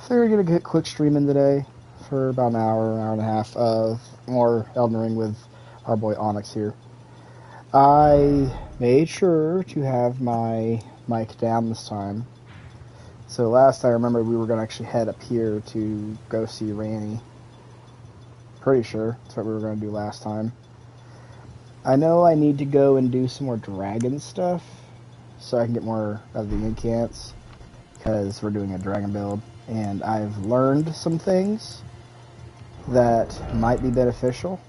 So we're gonna get quick streaming today for about an hour and a half of more Elden Ring with our boy Onyx here. I made sure to have my mic down this time. So last I remember we were gonna actually head up here to go see Ranny. Pretty sure that's what we were gonna do last time. I know I need to go and do some more dragon stuff so I can get more of the incants because we're doing a dragon build. And I've learned some things that might be beneficial.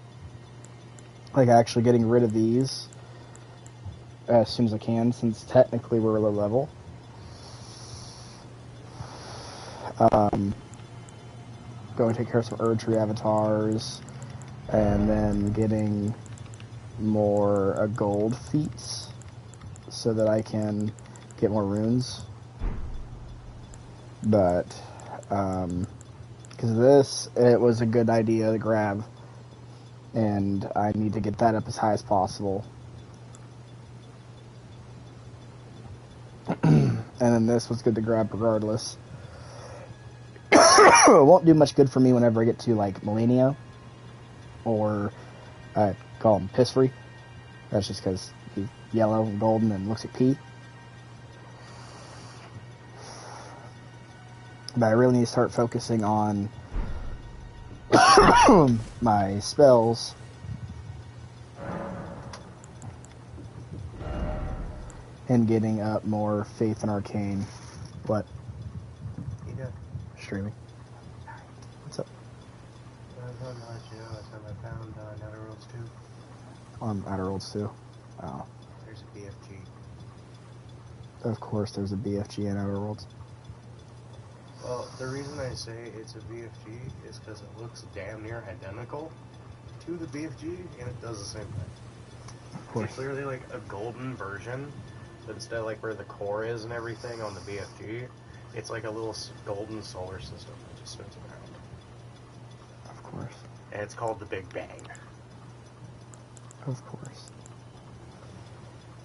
Like actually getting rid of these as soon as I can, since technically we're low level. Go and take care of some Erdtree avatars, and then getting more gold feats so that I can get more runes. But because of this, it was a good idea to grab, and I need to get that up as high as possible. And then this was good to grab regardless. It won't do much good for me whenever I get to like Millennia, or I call him Piss Free. That's just because he's yellow and golden and looks like pee. But I really need to start focusing on my spells and getting up more faith and arcane. What? You doing? Streaming. What's up? I was wanting to let you know last time I found Nether Worlds 2. On Outer Worlds too. Oh. There's a BFG. Of course there's a BFG in Outer Worlds. Well, the reason I say it's a BFG is because it looks damn near identical to the BFG, and it does the same thing. Of course. It's clearly like a golden version, but instead of like where the core is and everything on the BFG, it's like a little golden solar system that just spins around. Of course. And it's called the Big Bang. Of course.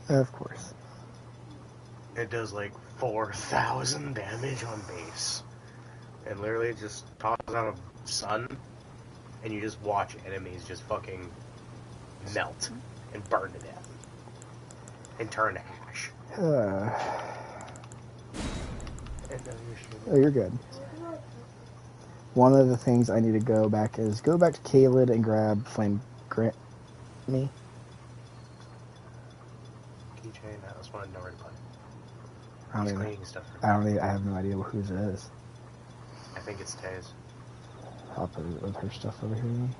Of course. It does like 4,000 damage on base. And literally it just tosses out a sun, and you just watch enemies just fucking melt and burn to death. And turn to ash. Oh, you're good. One of the things I need to go back to Kaled and grab Flame Grant me. Keychain, that was one I never played. I have no idea whose it is. I think it's Tay's. I'll put it with her stuff over here then.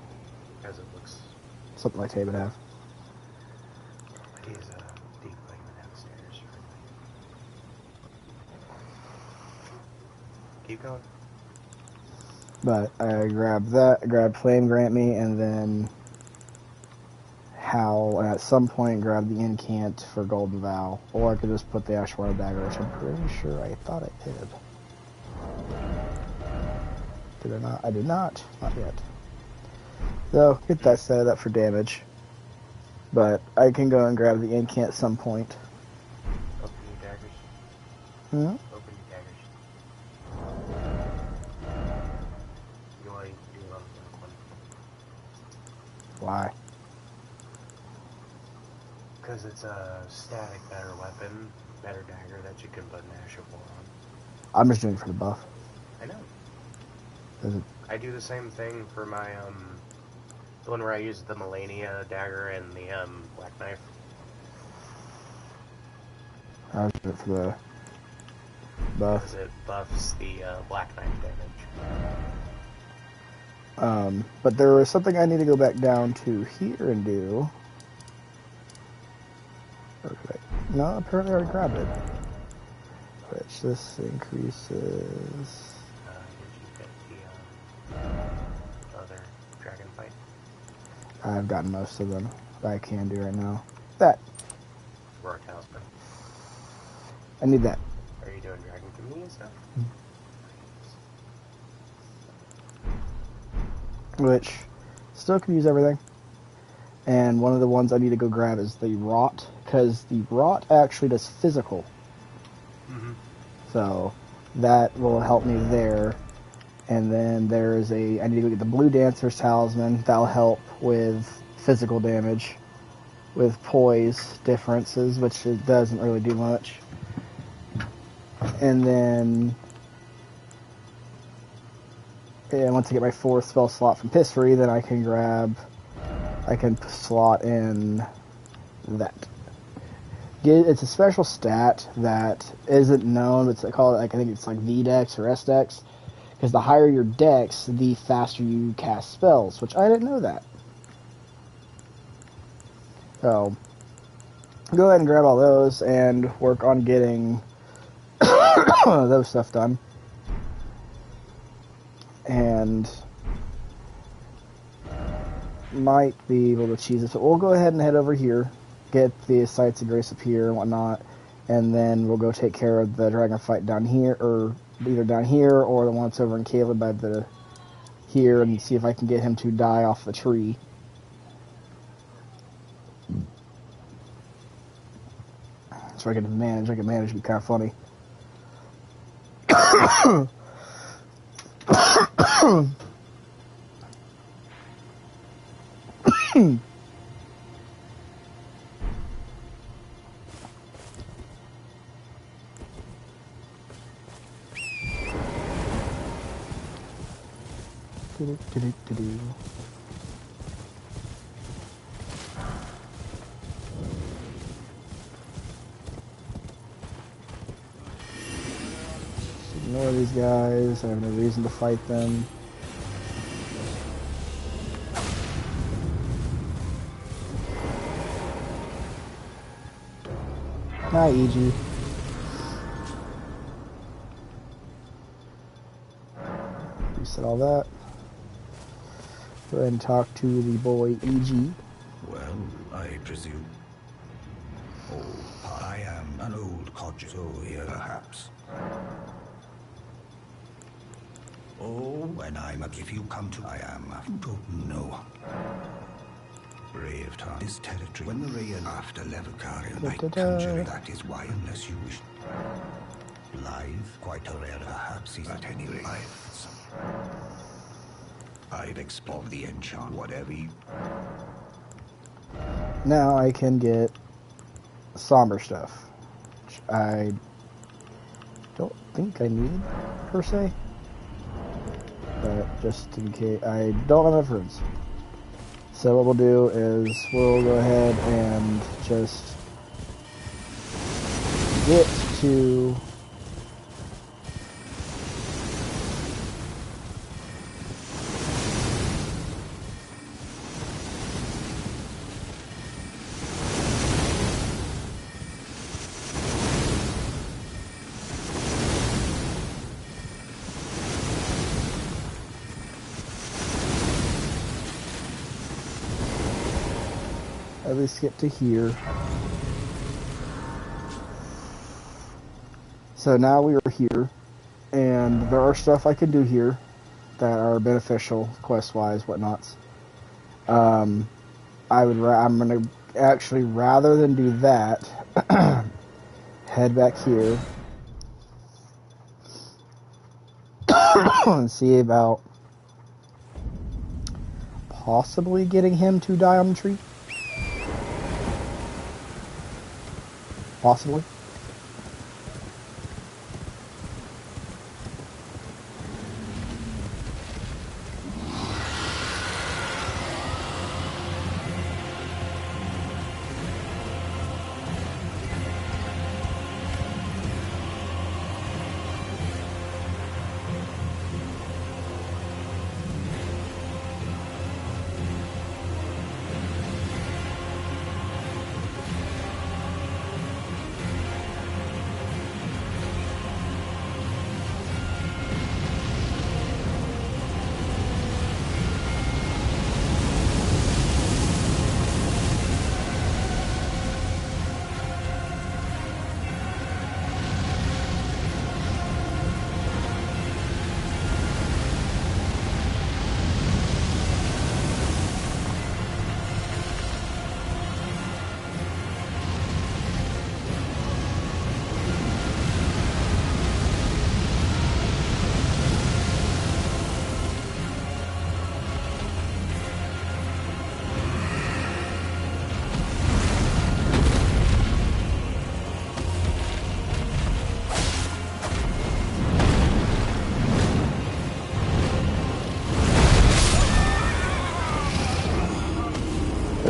Because it looks... Something like Tay would have. He's deep flame downstairs. Keep going. But I grabbed Flame Grant me, and then Howl, and at some point grab the Incant for Golden Vow. Or I could just put the Ashwater Dagger, which I'm pretty sure I thought I did. Did I not? I did not. Not yet. So, get that set up for damage. But I can go and grab the Incant at some point. Open your daggers. Hmm? Open your daggers. You want to do one. Why? Because it's a static better weapon, better dagger that you can put an Ash of War on. I'm just doing it for the buff. I know. Is it? I do the same thing for my, the one where I use the Millennia dagger and the, Black Knife. I was doing it for the buff. Because it buffs the, Black Knife damage. But there was something I need to go back down to here and do. Okay. No, apparently I already grabbed it. Which this increases. Did you get the, other dragon fight? I've gotten most of them that I can do right now. That. Rourke Houseman. I need that. Are you doing Dragon Community and stuff? Which still can use everything. And one of the ones I need to go grab is the Rot, because the Rot actually does physical. Mm-hmm. So that will help me there. And then there's I need to go get the Blue Dancer's Talisman. That'll help with physical damage, with poise differences, which it doesn't really do much. And then, once I get my 4th spell slot from Pissery, then I can slot in that. It's a special stat that isn't known. It's called, I think it's like V-Dex or S-Dex. Because the higher your dex, the faster you cast spells, which I didn't know that. So, go ahead and grab all those and work on getting those stuff done. And might be able to cheese it. So we'll go ahead and head over here, get the Sights of Grace up here and whatnot, and then we'll go take care of the dragon fight down here, or either down here or the one that's over in Caleb by here, and see if I can get him to die off the tree. So I can manage to be kind of funny. Ignore these guys. I have no reason to fight them. Hi, EG. Reset all that. Go ahead and talk to the boy EG. Well, I presume. Oh, I am an old codger, so here perhaps. Oh, when if you come to, I am, don't know. Brave time. This territory. When the rain after Levicarian, I conjure that is why, unless you wish. Live, quite a rare, perhaps he's at any rate. I've explored the enchant, whatever you. Now I can get somber stuff, which I don't think I need, per se. But just in case, I don't have enough runes. So what we'll do is we'll go ahead and just get to at least get to here. So now we are here, and there are stuff I can do here that are beneficial quest-wise, whatnots. I'm gonna actually, rather than do that, head back here and see about possibly getting him to die on the tree. Possibly.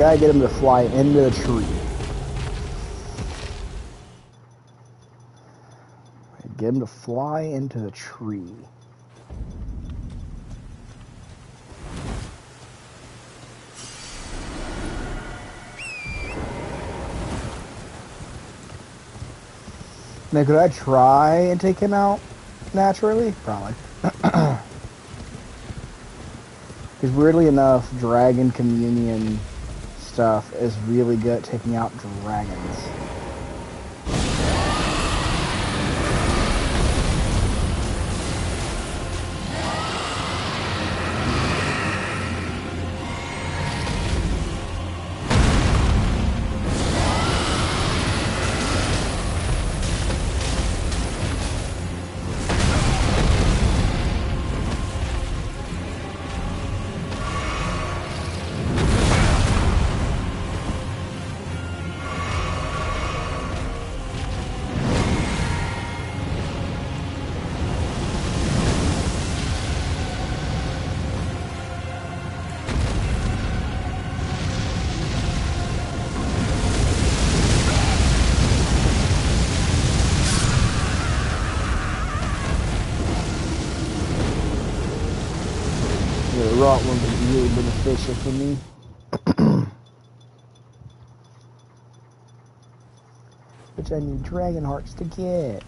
Gotta get him to fly into the tree. Get him to fly into the tree. Now, could I try and take him out naturally? Probably. Because weirdly enough, Dragon Communion stuff is really good at taking out dragons. The rock one would be really beneficial for me. Which I need dragon hearts to get.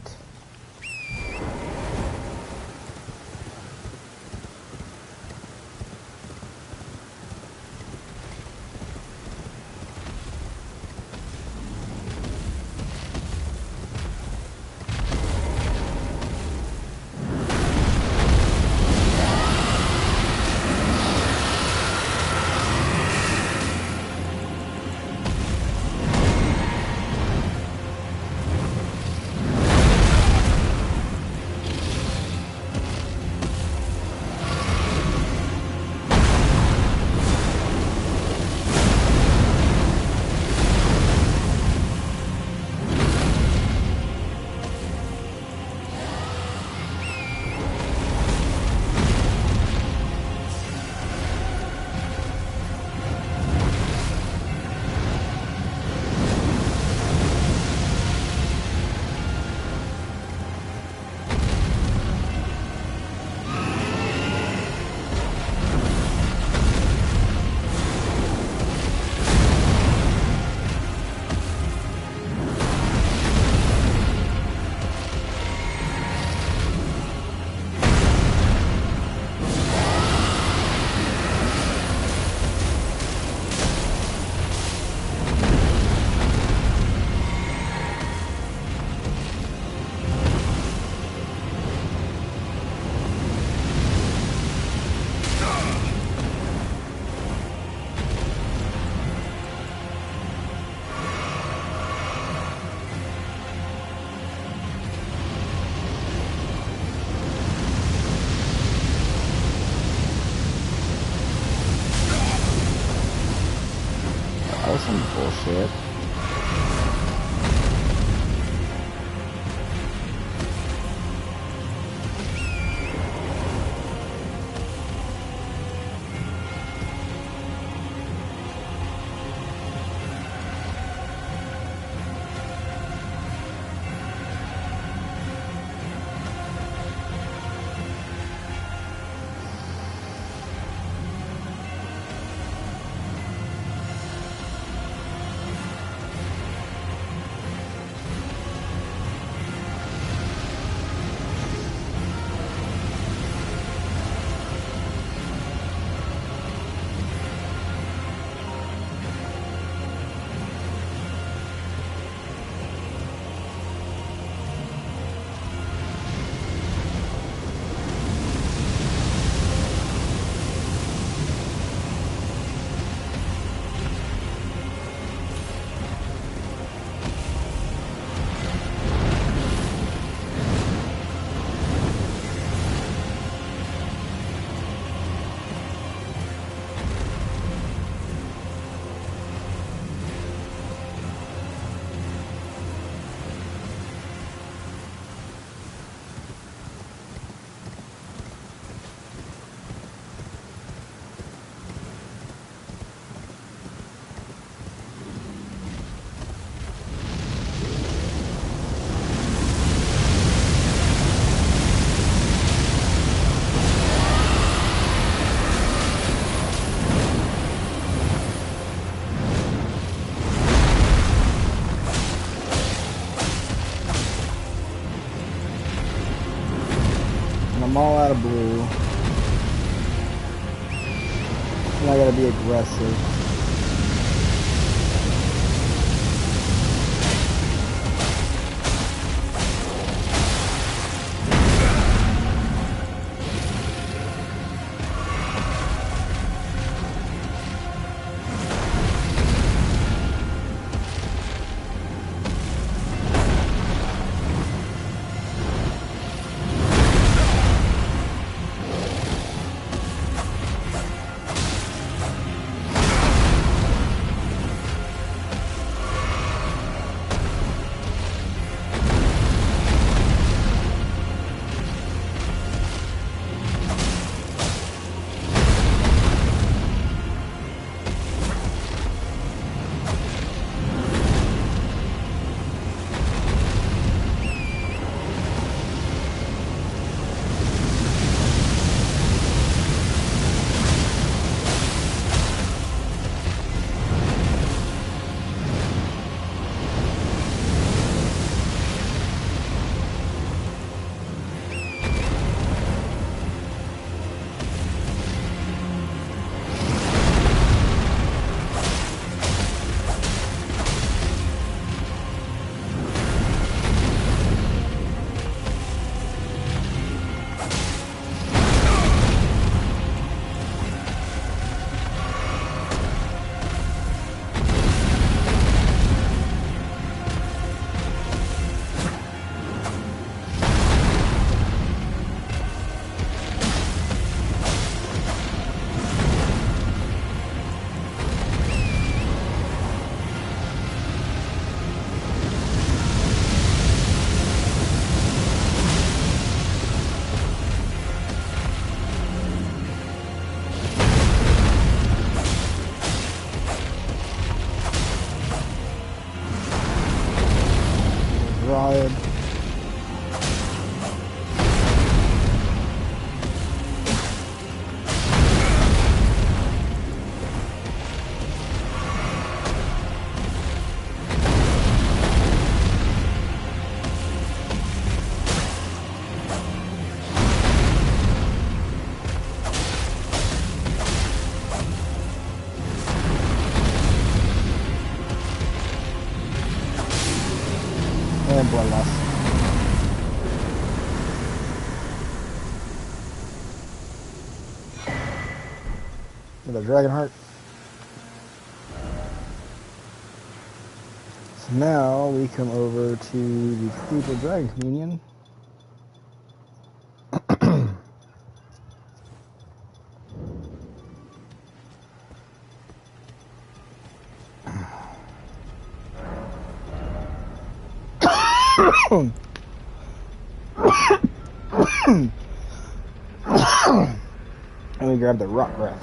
That was some bullshit. And I'm all out of blue. And I gotta be aggressive. Ryan. And bloodlust. With a dragon heart. So now we come over to the Cathedral Dragon Communion. And we grab the rock breath.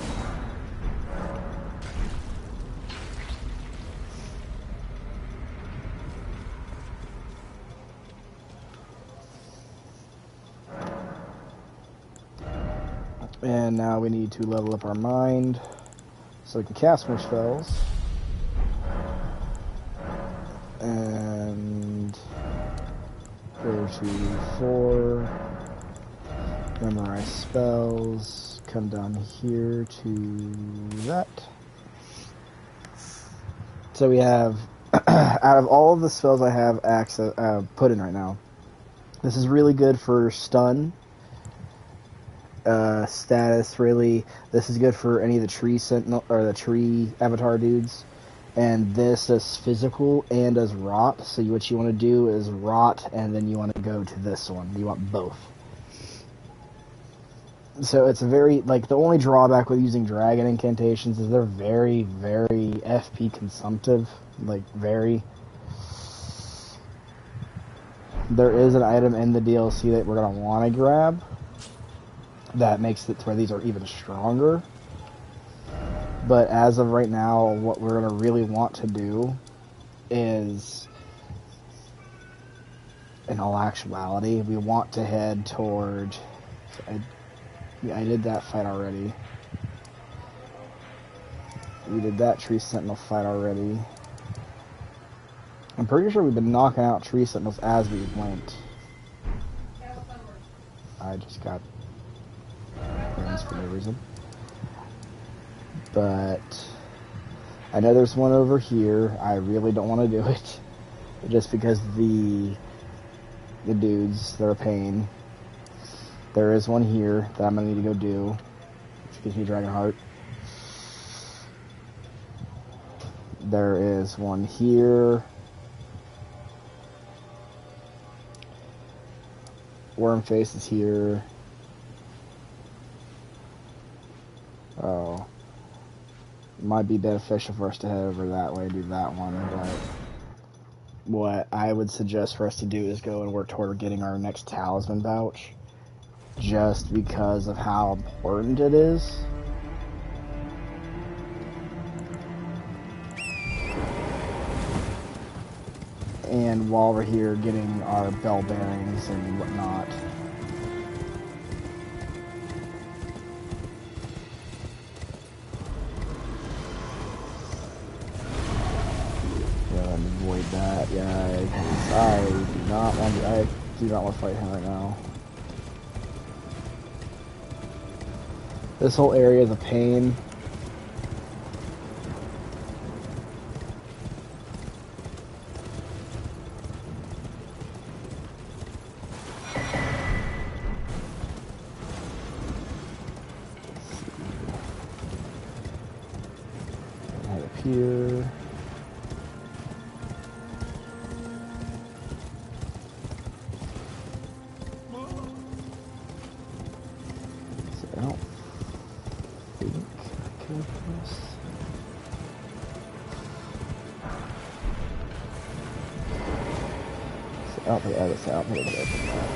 And now we need to level up our mind so we can cast more spells. And go to 4, memorize spells, come down here to that. So we have, out of all of the spells I have access put in right now, this is really good for stun. Status, really. This is good for any of the tree sentinel or the tree avatar dudes, and this does physical and does rot. So what you want to do is rot, and then you want to go to this one. You want both. So it's a very, like, the only drawback with using dragon incantations is they're very, very FP consumptive. Like, very. There is an item in the DLC that we're gonna want to grab that makes it to where these are even stronger. But as of right now, what we're going to really want to do is, in all actuality, we want to head toward... I did that fight already. We did that Tree Sentinel fight already. I'm pretty sure we've been knocking out Tree Sentinels as we went. I just got friends for no reason. But I know there's one over here. I really don't want to do it, just because the dudes, they're a pain. There is one here that I'm gonna need to go do, which gives me Dragonheart. There is one here. Wormface is here. Oh. It might be beneficial for us to head over that way and do that one, but what I would suggest for us to do is go and work toward getting our next talisman pouch, just because of how important it is. And while we're here, getting our bell bearings and whatnot. Avoid that, yeah. I do not want to fight him right now. This whole area is a pain. Right up here. I don't think I can open this. So out there, that's out there, open that.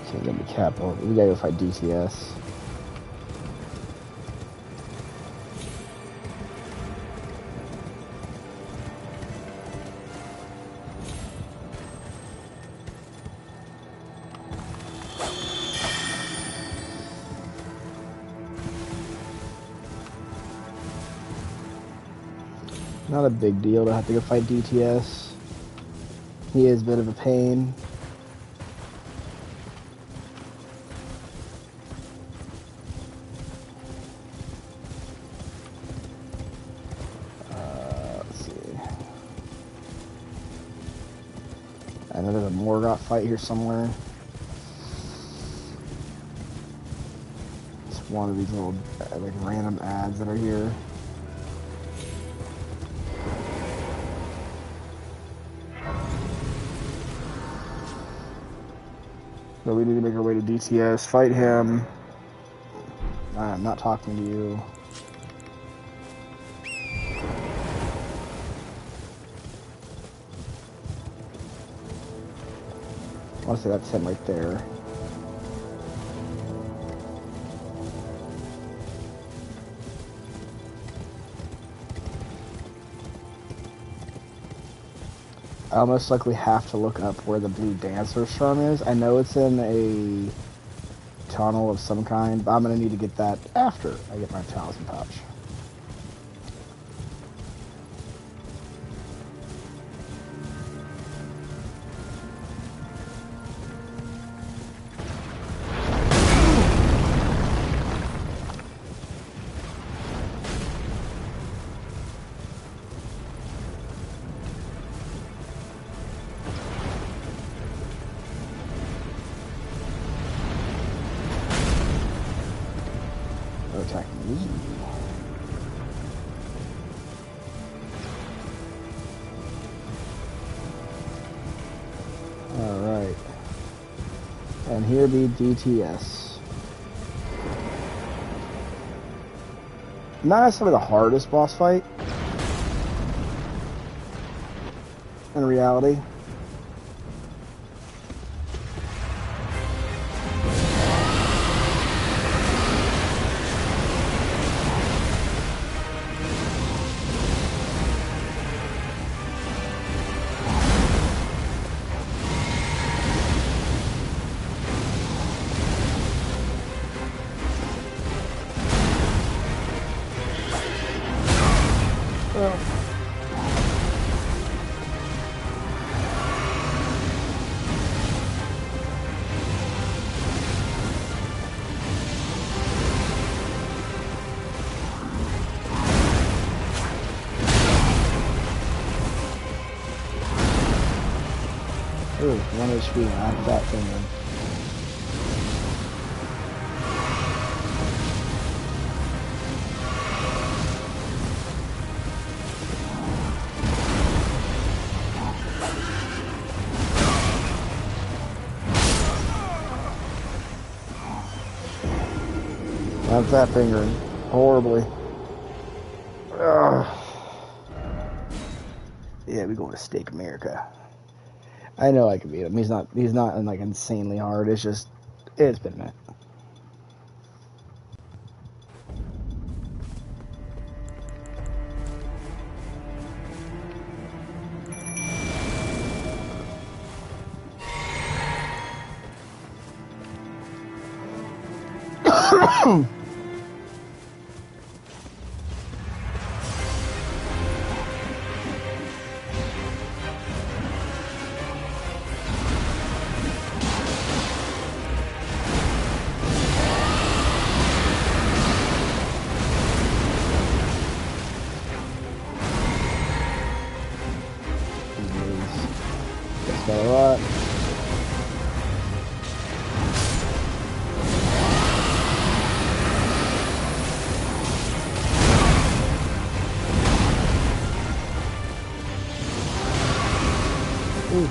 Can't get the capital. We gotta go fight DTS. Not a big deal to have to go fight DTS. He is a bit of a pain. Let's see. I know there's a Morgoth fight here somewhere. It's one of these little like random ads that are here. So we need to make our way to DTS, fight him. I'm not talking to you. I want to say that's him right there. I'll most likely have to look up where the Blue Dancer's from is. I know it's in a tunnel of some kind, but I'm going to need to get that after I get my talisman pouch. Attacking me. Alright. And here be DTS. Not necessarily the hardest boss fight in reality. Ooh, 1 HP, I'm fat finger. I'm fat fingering horribly. Ugh. Yeah, we going to Steak America. I know I can beat him. He's not like insanely hard. It's just it's been a minute. That's got a lot. Ooh.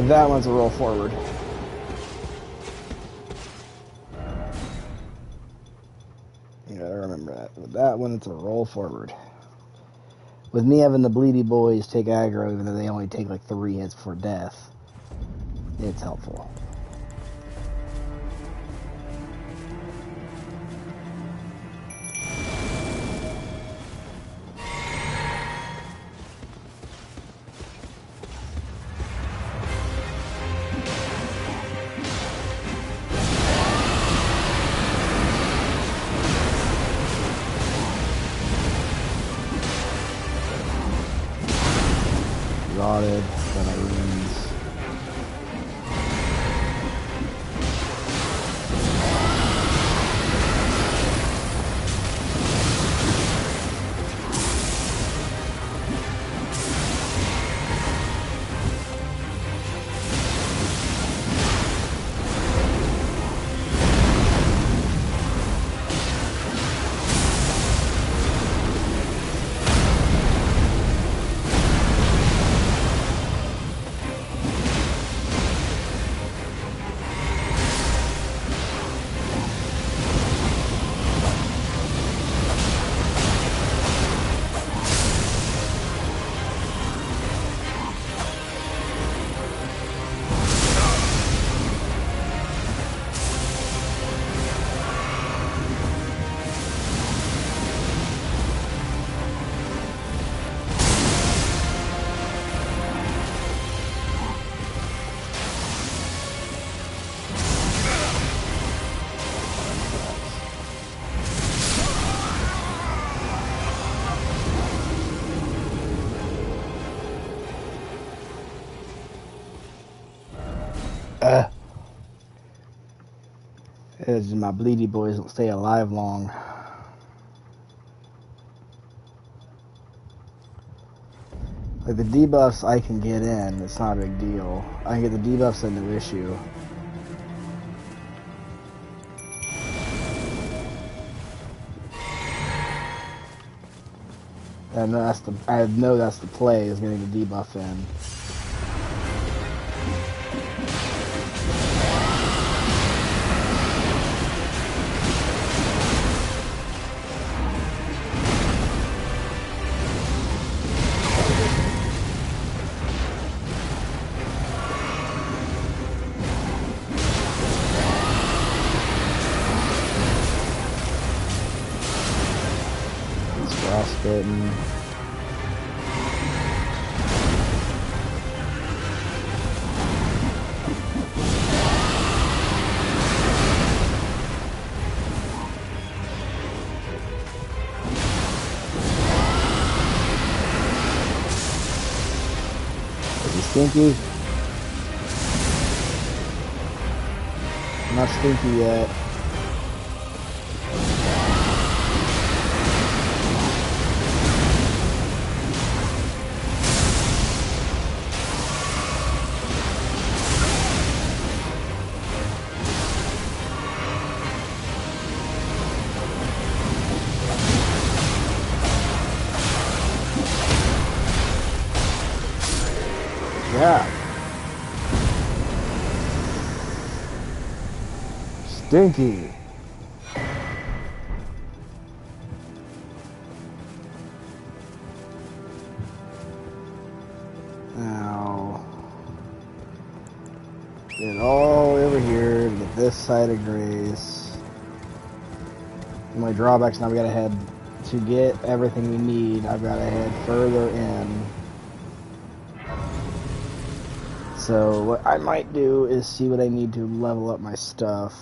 That one's a roll forward. You gotta remember that. With that one, it's a roll forward. With me having the bleedy boys take aggro, even though they only take like 3 hits before death, it's helpful. Rotted, then I ruins. It's my bleedy boys don't stay alive long. Like, the debuffs I can get in, it's not a big deal. I can get the debuffs in, no issue. And I know that's the play, is getting the debuff in. Frostbitten. Is he stinky? Not stinky yet. Yeah. Stinky. Now, get all over here to get this side of Grace. My drawbacks now, we gotta head to get everything we need. I've gotta head further in. So what I might do is see what I need to level up my stuff.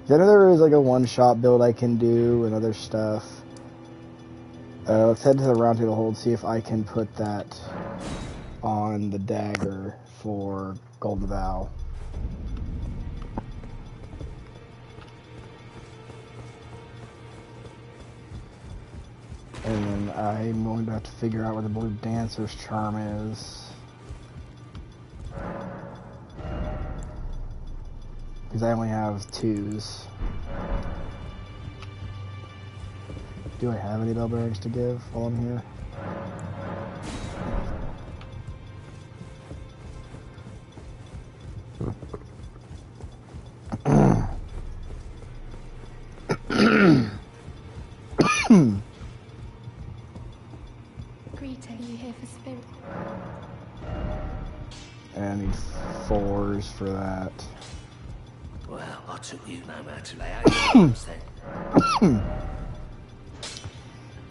Then there is like a one-shot build I can do and other stuff. Let's head to the Round Table Hold, see if I can put that on the dagger for Golden Vow. And then I'm going to have to figure out where the Blue Dancer's charm is. Because I only have 2s. Do I have any bell bearings to give while I'm here? Greeting, you here for spirit? And I need 4s for that. Well, I took you no matter lay out your then.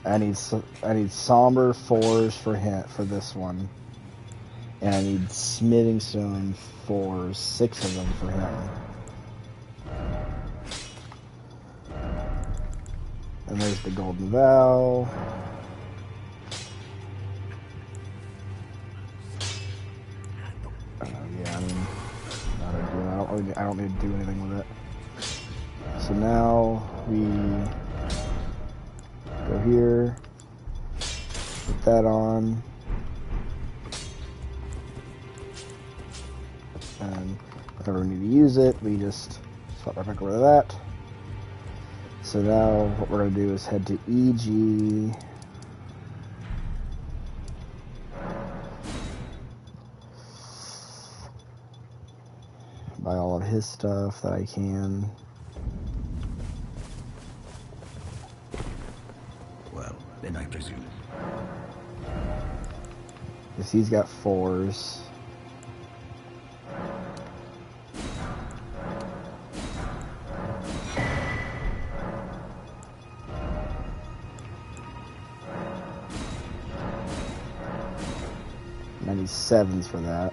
I need somber 4s for this one, and I need smithing stone 4s, 6 of them for him. And there's the Golden Vow. Yeah, I mean, I don't need to do anything with it. So now we go here, put that on, and whenever we need to use it, we just swap right back over to that. So now what we're going to do is head to EG. Buy all of his stuff that I can. Well, then I presume. Because he's got 4s. And I need 7s for that.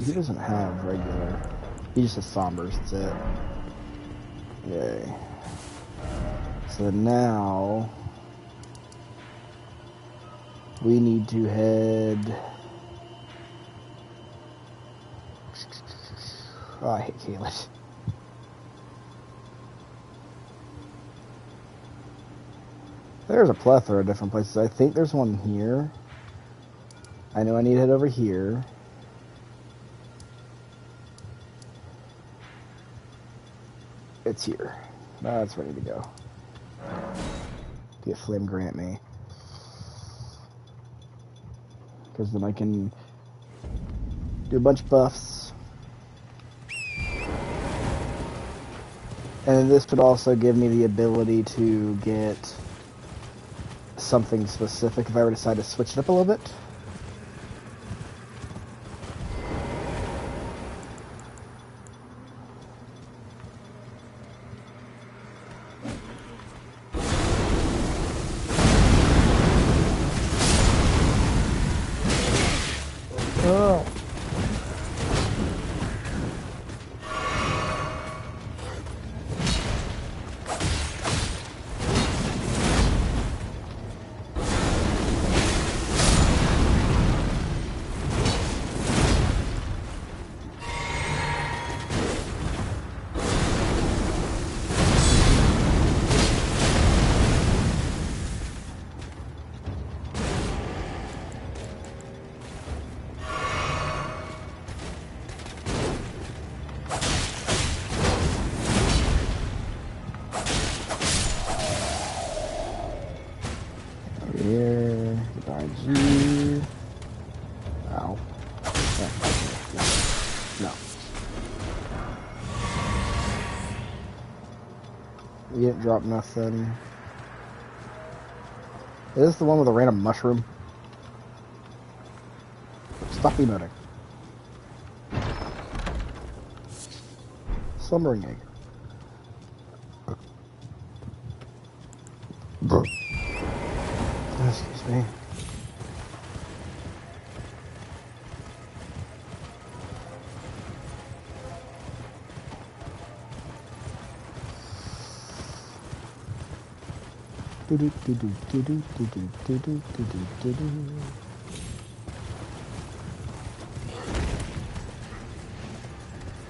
He doesn't have regular. He just has sombers, that's it. Yay. So now we need to head. Oh, I hate Kayla's. There's a plethora of different places. I think there's one here. I know I need to head over here. It's here. That's ready to go. Get Flame grant me. Because then I can do a bunch of buffs. And then this would also give me the ability to get something specific if I ever decide to switch it up a little bit. Oh. Here, goodbye G. Ow. No. You didn't drop nothing. Is this the one with a random mushroom? Stop emoting. Slumbering egg. Excuse me.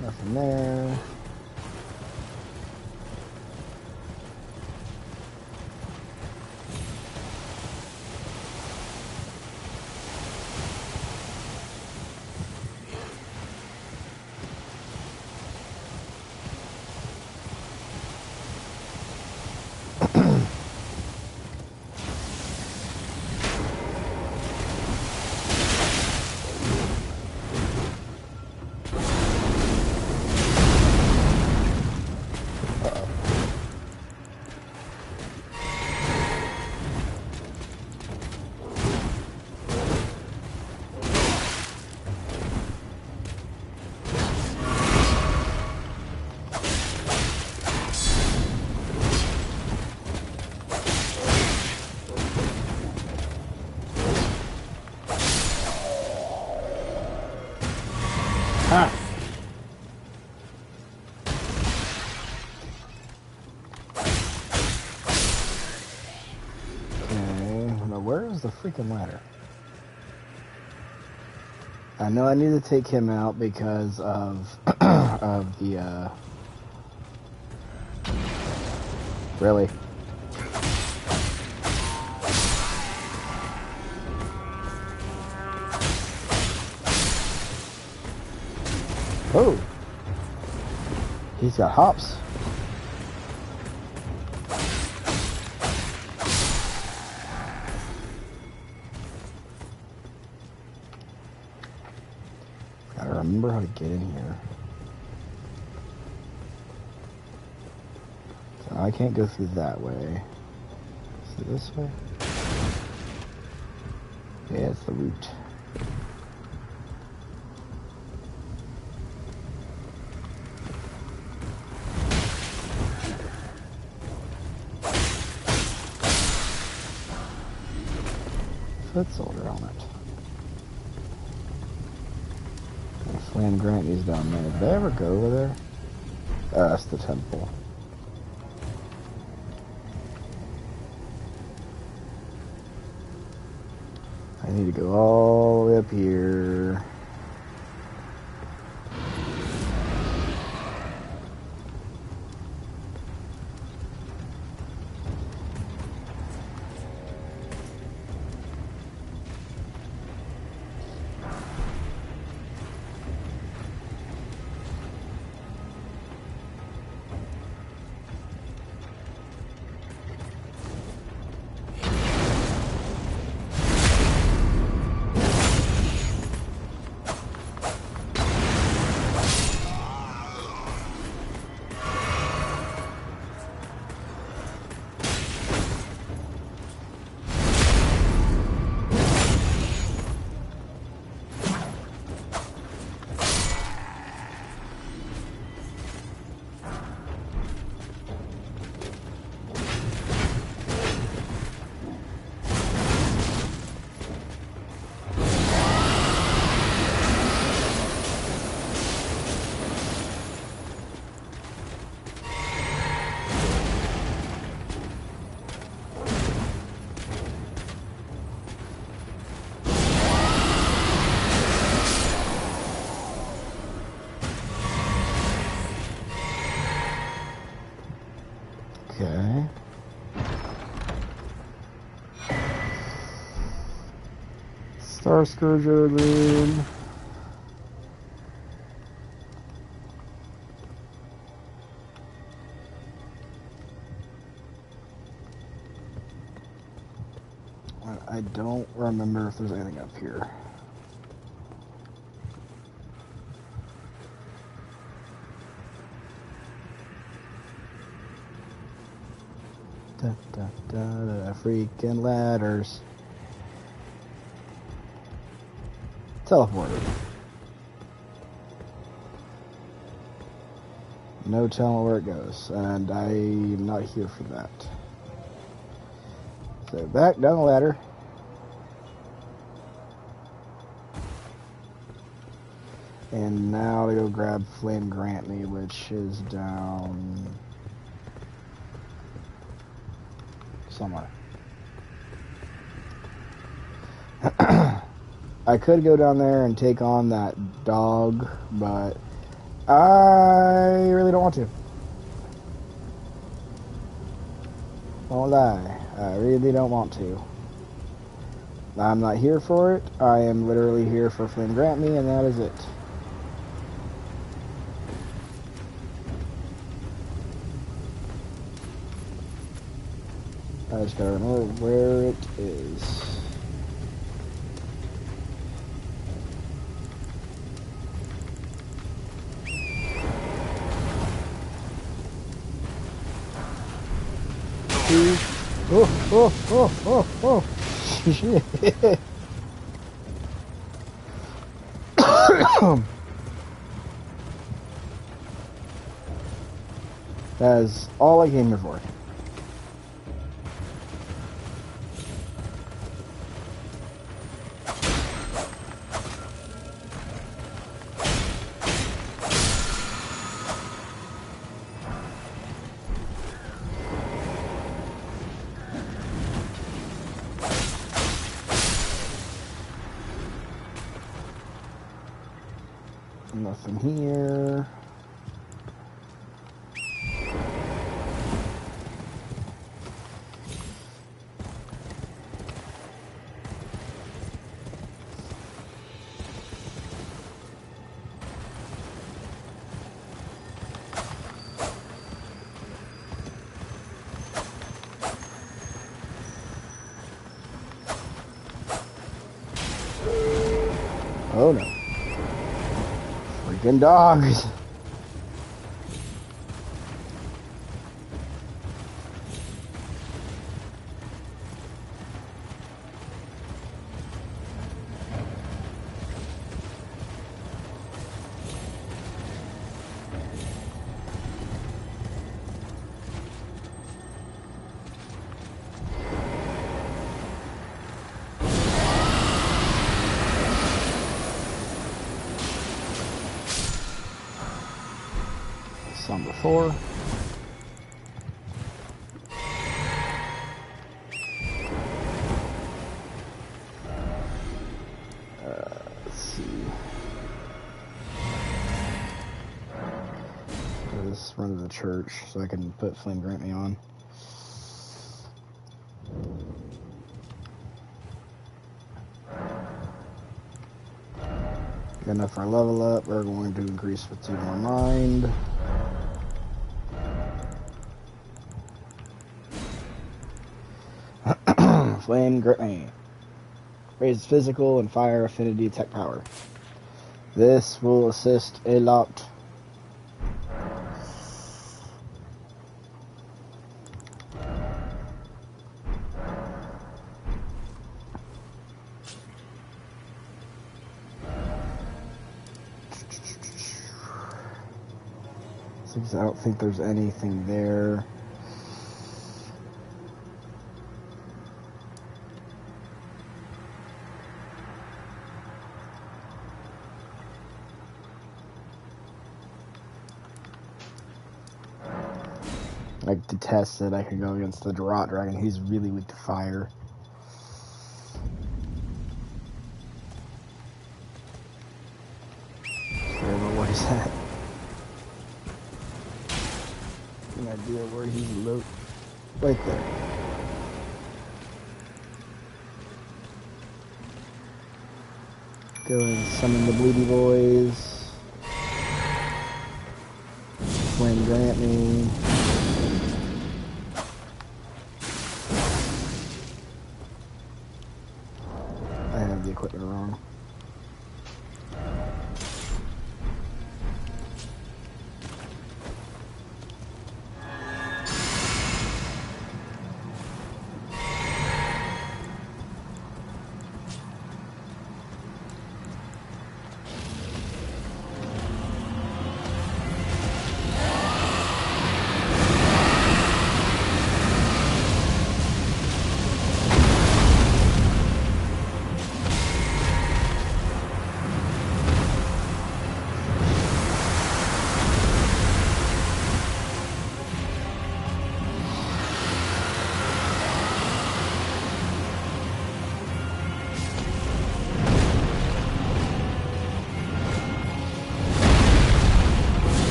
Nothing there. Ah. Okay, now where is the freaking ladder? I know I need to take him out because of of the really. Oh, he's got hops. Gotta remember how to get in here. So I can't go through that way. Is it this way? Yeah, it's the route. Foot soldier helmet. Flan Grant is down there. Did I ever go over there? That's the temple. I need to go all the way up here. Okay. Star Scourger room. I don't remember if there's anything up here. Da, da, da, da, freaking ladders. Teleporter. No telling where it goes, and I'm not here for that. So back down the ladder. And now to go grab Flame Grant Me, which is down somewhere. I could go down there and take on that dog, but I really don't want to. Won't lie, I really don't want to. I'm not here for it. I am literally here for Flame Grant Me, and that is it. I just gotta remember where it is. Oh, shit. That is all I came here for. Nothing here. Oh no. Freaking dogs. Some before. to the church so I can put Flame Grant Me on. Good enough for a level up. We're going to increase with 2 more mind. Flame Grant Me. Raises physical and fire affinity attack power. This will assist a lot. I don't think there's anything there. I detest that I can go against the Rot Dragon. He's really weak to fire. Where he's at. An idea where he's low. Right there. Go and summon the Bleedy Boys. Flame Grant Me. I have the equipment wrong.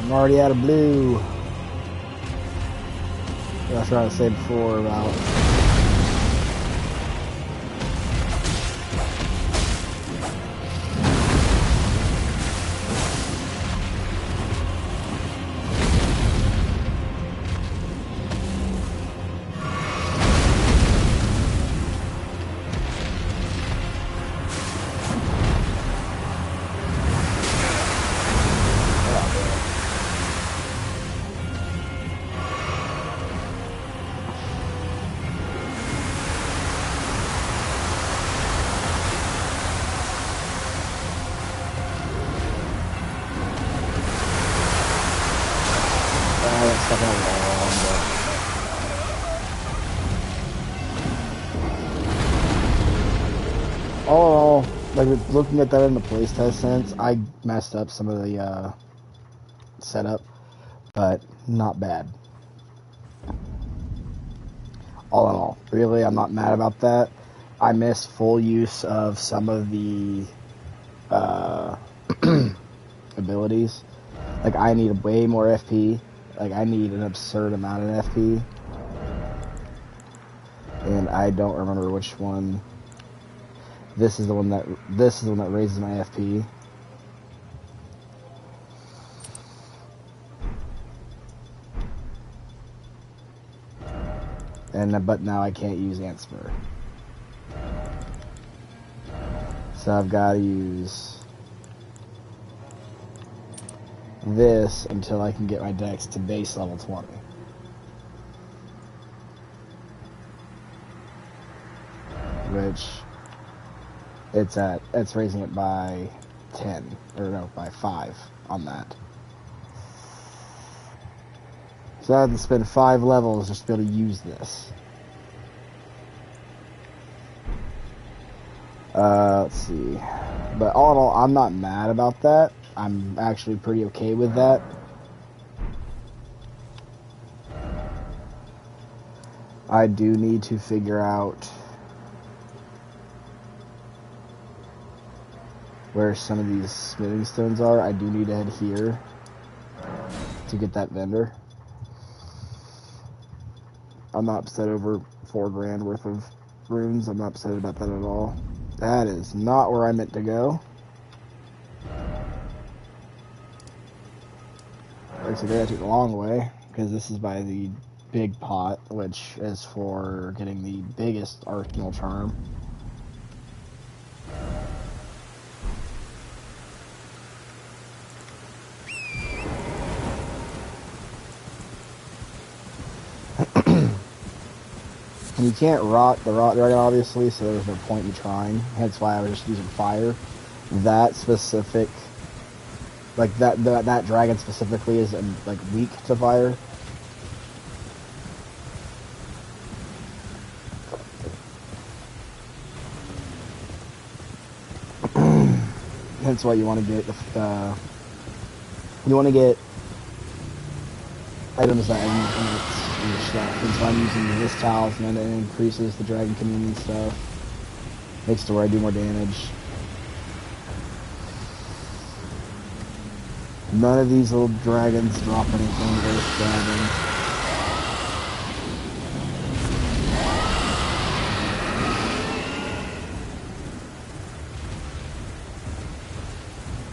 I'm already out of blue. What I was trying to say before about stuff on the wall, all in all, like looking at that in the playtest sense, I messed up some of the setup, but not bad. All in all, really, I'm not mad about that. I missed full use of some of the abilities. Like, I need way more FP. Like, I need an absurd amount of FP. And I don't remember which one. This is the one that raises my FP. But now I can't use Antspur. So I've got to use this until I can get my dex to base level 20. which it's raising it by 10, or no, by 5 on that. So I had to spend 5 levels just to be able to use this. Let's see. But all in all, I'm not mad about that. I'm actually pretty okay with that. I do need to figure out where some of these smithing stones are. I do need to head here to get that vendor. I'm not upset over $4 grand worth of runes. I'm not upset about that at all. That is not where I meant to go. Actually, I took the long way, because this is by the big pot, which is for getting the biggest arsenal charm. And you can't rot the dragon, obviously, so there's no point in trying. Hence why I was just using fire. That specific, like that dragon specifically is like weak to fire. Hence why you want to get items that in your stuff. And so I'm using this talisman, and it increases the dragon communion stuff. Makes it to where I do more damage. None of these little dragons drop anything worth grabbing.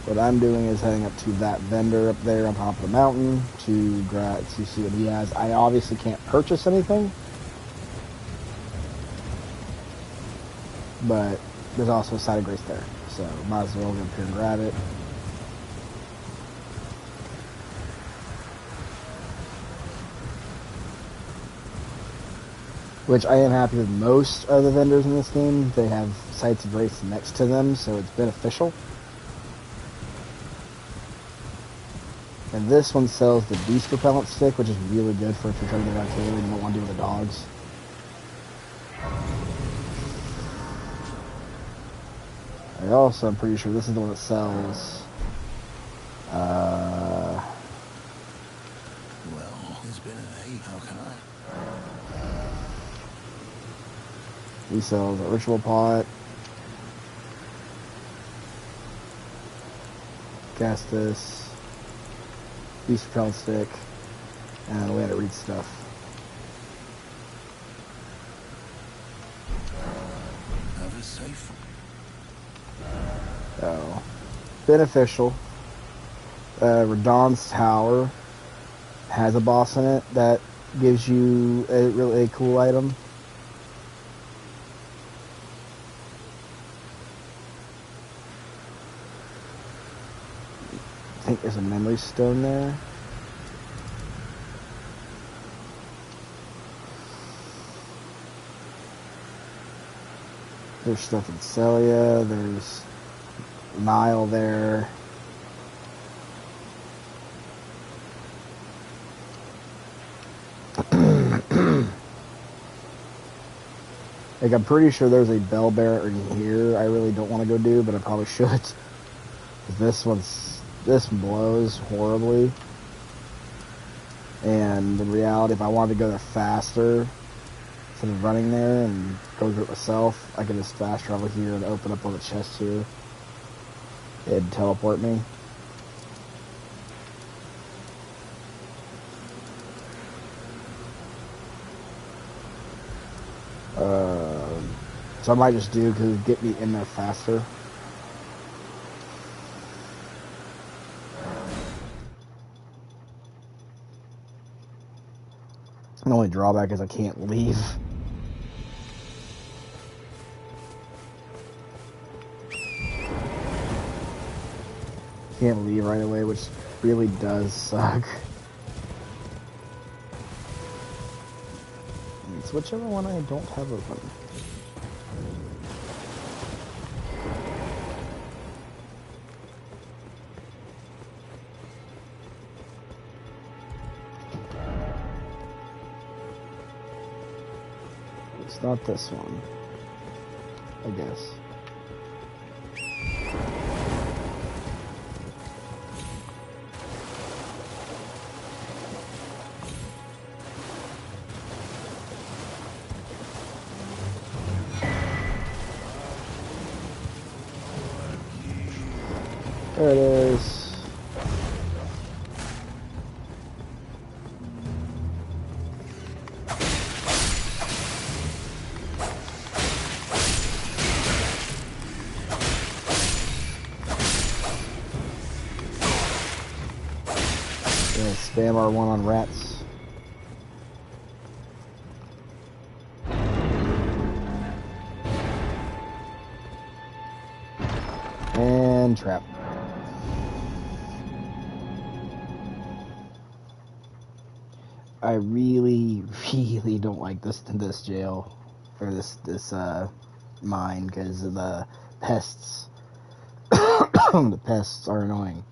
What I'm doing is heading up to that vendor up there on top of the mountain to see what he has. I obviously can't purchase anything, but there's also a side of grace there, so might as well go up here and grab it. Which I am happy with most of the vendors in this game. They have sites of grace next to them, so it's beneficial. And this one sells the beast repellent stick, which is really good for if you're trying to get out Taylor and you don't want to deal with the dogs. I'm pretty sure this is the one that sells. Well, there's been an eight. How can I? He sells a ritual pot. Cast this. Beast repellent stick, and we had to read stuff. Have a safe. So, beneficial. Radon's Tower has a boss in it that gives you a really cool item. I think there's a memory stone there. There's stuff in Celia. There's Nile there. Like, I'm pretty sure there's a bell bearer in here I really don't want to go do, but I probably should. This one blows horribly. And in reality, if I wanted to go there faster, instead of running there and go do it myself, I can just fast travel here and open up all the chests here. It'd teleport me. So I might just do, because it'd get me in there faster. The only drawback is I can't leave. Can't leave right away, which really does suck. It's whichever one I don't have open. It's not this one, I guess. There it is. Gonna spam R1 on rats. And trap. I really don't like this jail or this mine because of the pests. The pests are annoying.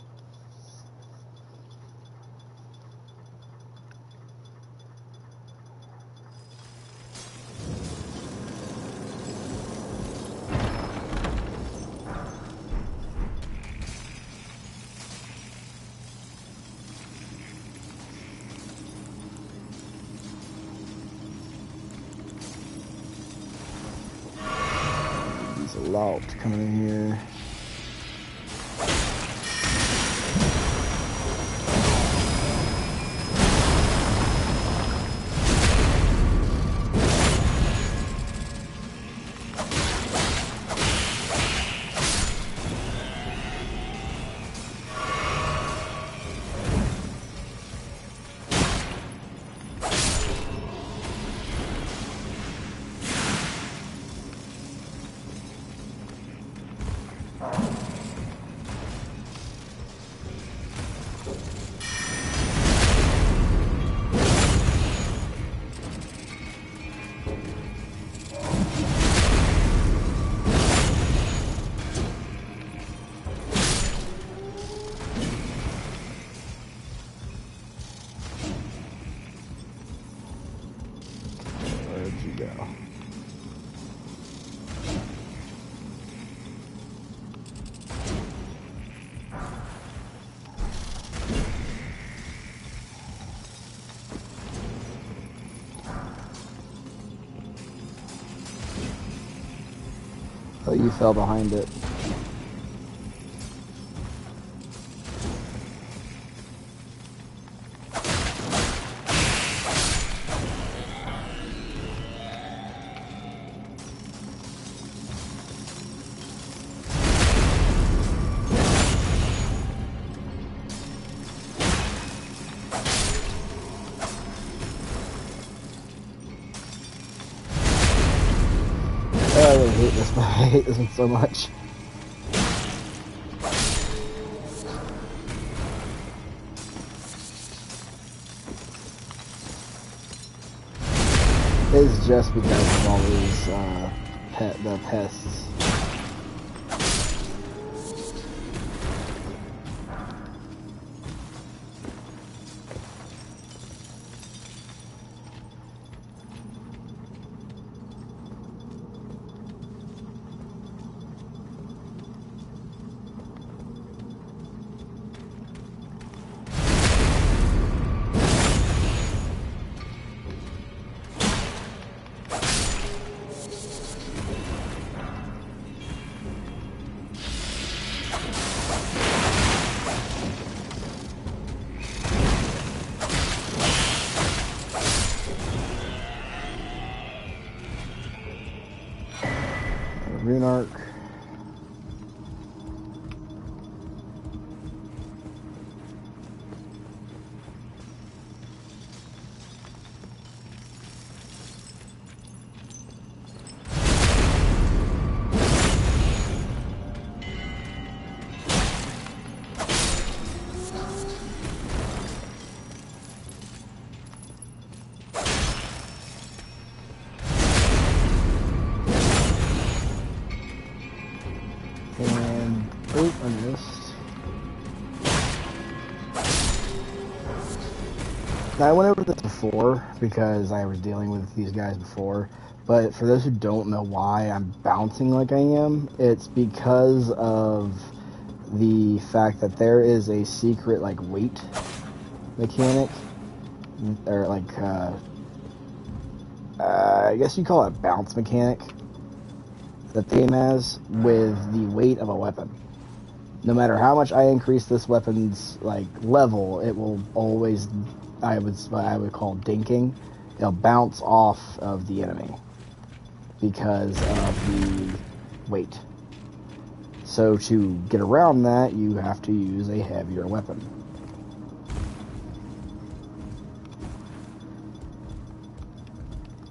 There's a lot coming in here. Where'd you go? Oh, you fell behind it. I really hate this one. I hate this one so much. It's just because of all these the pests. Rune arc. And oh, I missed. Now I went over this before because I was dealing with these guys before, But for those who don't know why I'm bouncing like I am, it's because of the fact that there is a secret, like, weight mechanic, or, like, I guess you call it a bounce mechanic, that the game has with the weight of a weapon. No matter how much I increase this weapon's, like, level, it will always, what I would call dinking. It'll bounce off of the enemy because of the weight. So to get around that, you have to use a heavier weapon.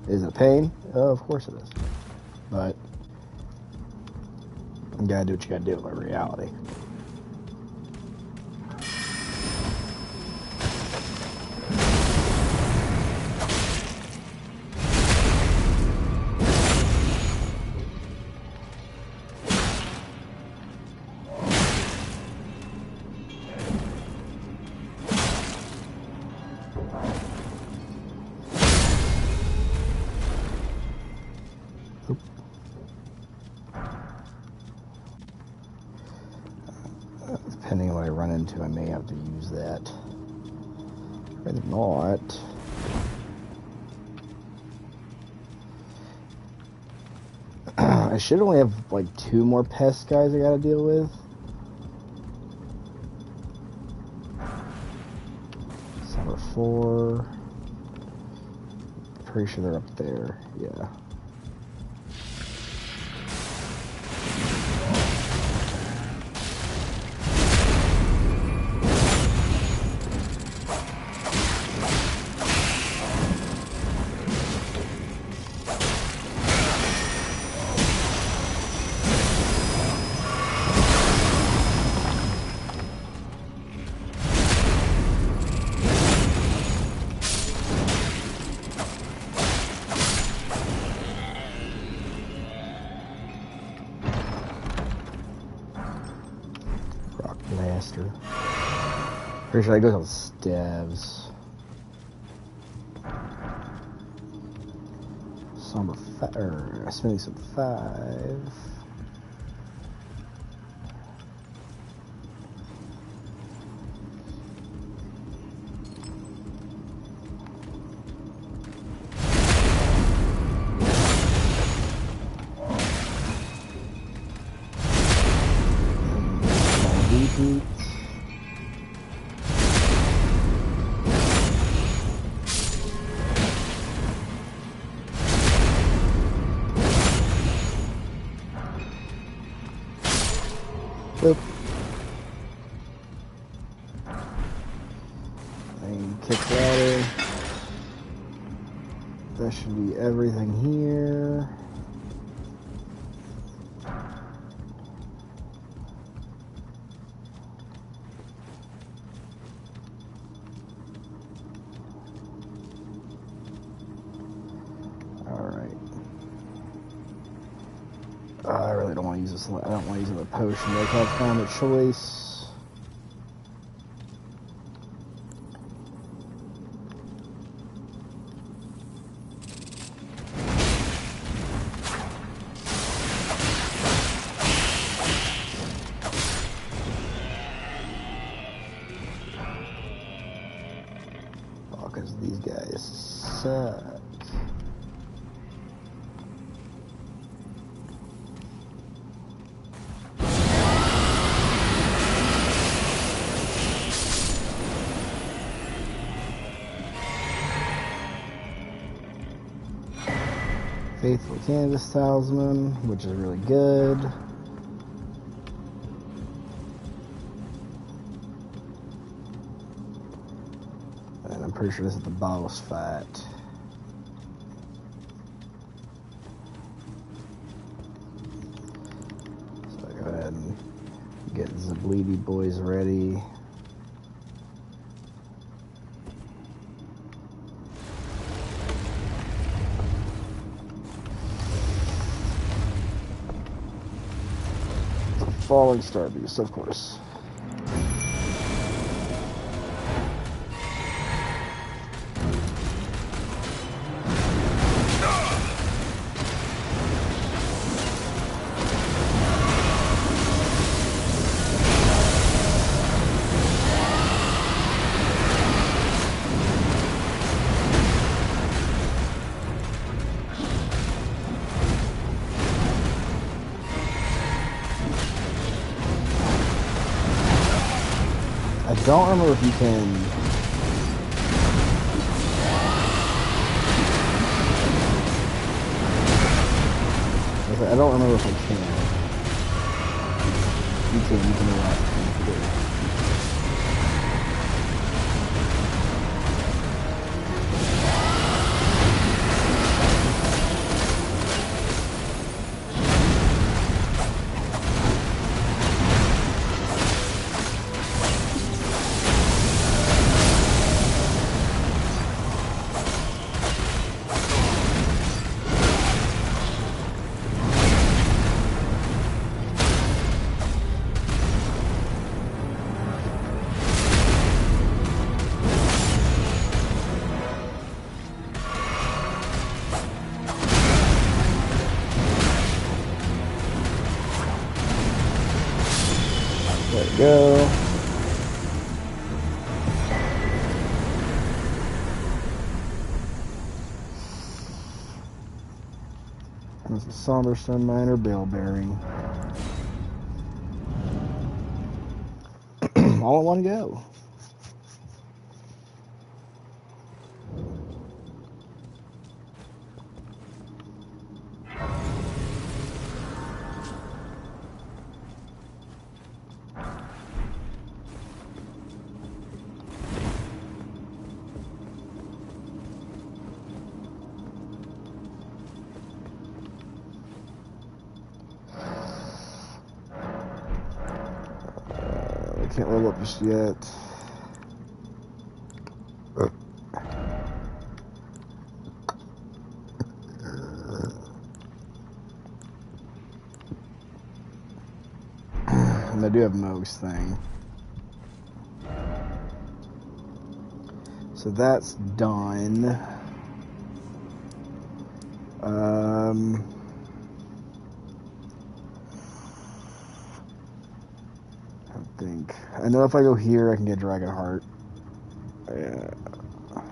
Is it a pain? Oh, of course it is. But you gotta do what you gotta do by reality. Depending on what I run into, I may have to use that. If not, I should only have like 2 more pest guys I gotta deal with. Number 4. Pretty sure they're up there. Yeah. Blaster. Pretty sure I go with stabs. Number 5, or spending some 5. Repeats. Boop. And kick ladder. That should be everything here. I really don't want to use this. I don't want to use another potion. They can't find a choice. Oh, because these guys suck. Faithful Canvas Talisman, which is really good. And I'm pretty sure this is the boss fight. So I go ahead and get the bleedy boys ready. Falling Star Beast, of course. don't remember if you can. I don't remember if I can. You can do that. There we go. There's a somber sun miner bilberry. All in one go. Can't level up just yet. And I do have Moog's thing. So that's done. I know if I go here, I can get Dragon Heart. Yeah. I'm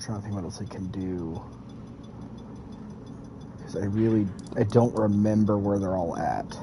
trying to think what else I can do. Because I don't remember where they're all at.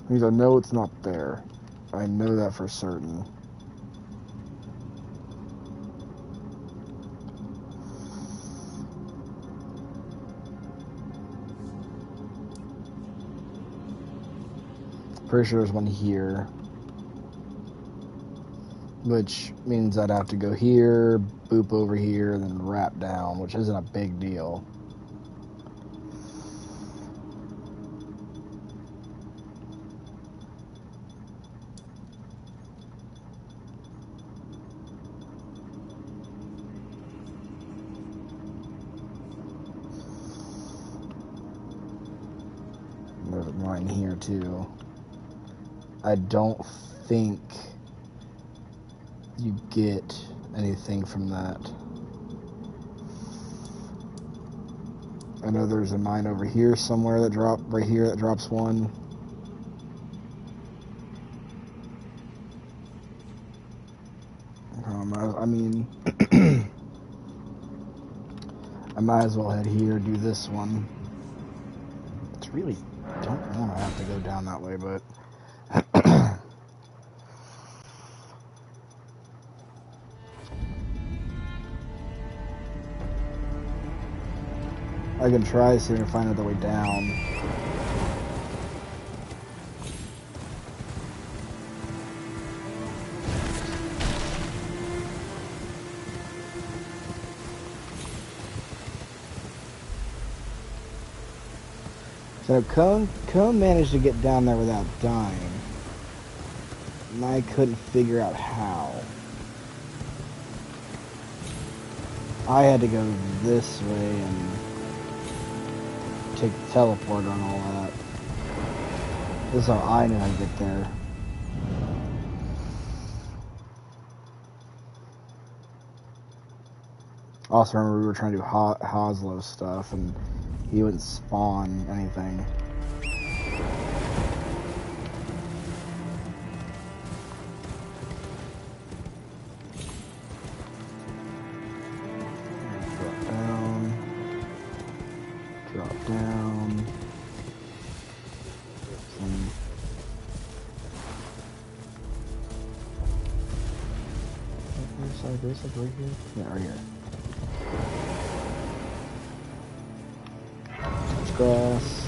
Because I know it's not there. I know that for certain. Pretty sure there's one here. Which means I'd have to go here, boop over here, and then wrap down, which isn't a big deal. There's mine here too. I don't think you get anything from that. I know there's a mine over here somewhere that drops one. I mean, I might as well head here, do this one. It's really, don't want to have to go down that way, but I can try seeing if I find another way down. So Cone managed to get down there without dying. And I couldn't figure out how. I had to go this way and take the teleporter and all that. This is how I knew how to get there. Also, remember we were trying to do Hoslo stuff, and he wouldn't spawn anything. Drop down. Side this, like right here? Yeah, right here. Touch grass.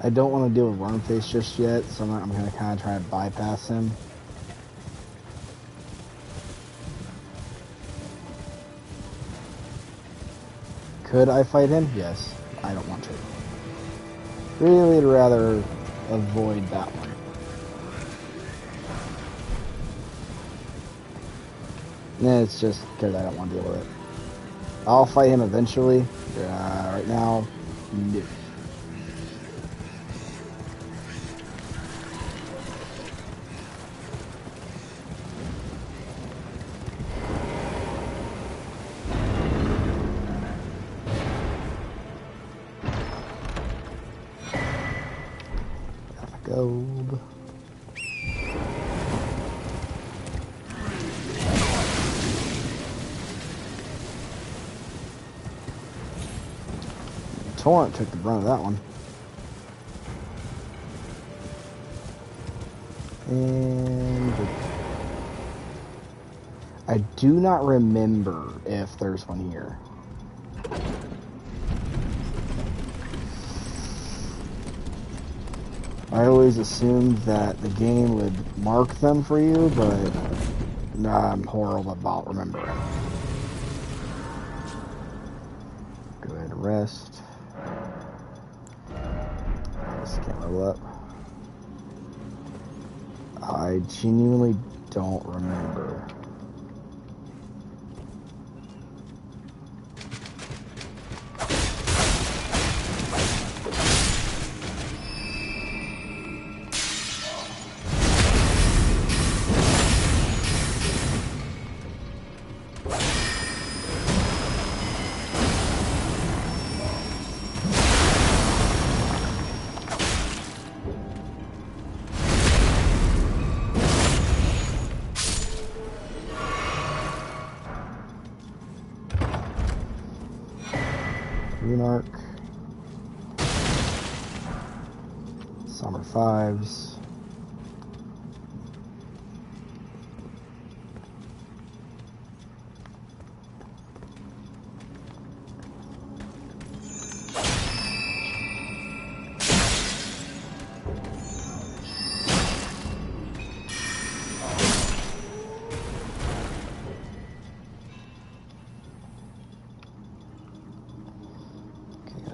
I don't want to deal with Wormface just yet, so I'm going to kind of try to bypass him. Could I fight him? Yes. I don't want to. Really would rather avoid that one. It's just because I don't want to deal with it. I'll fight him eventually. Right now, no. Gold. Torrent took the brunt of that one. And I do not remember if there's one here. I always assumed that the game would mark them for you, but I'm horrible about remembering. Go ahead and rest. This can't level up. I genuinely don't remember. Arc. Summer 5s.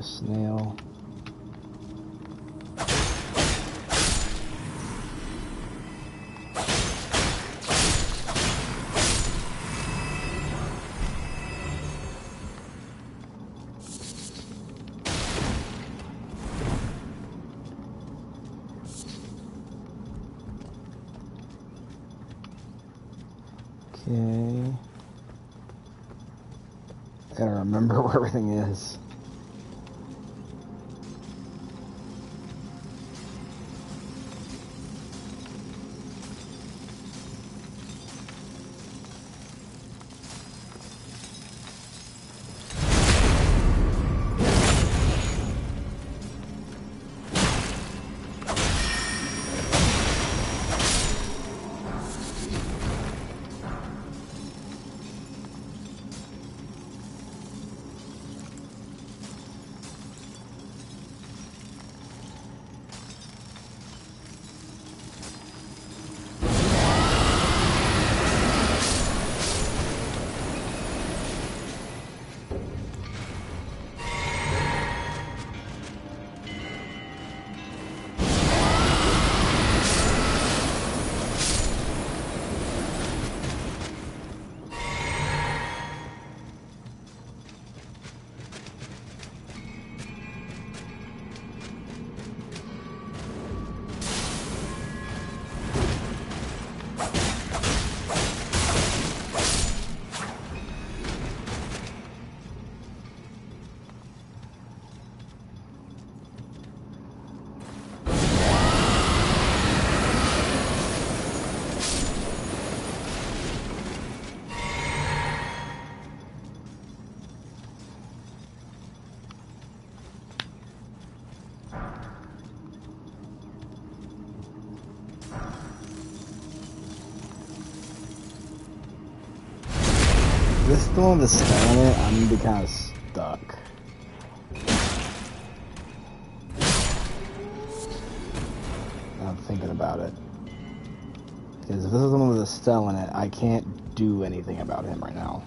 Snail. Okay. I gotta remember where everything is. the one with the stone in it, I'm gonna be kind of stuck. I'm thinking about it. Because if this is the one with the stone in it, I can't do anything about him right now.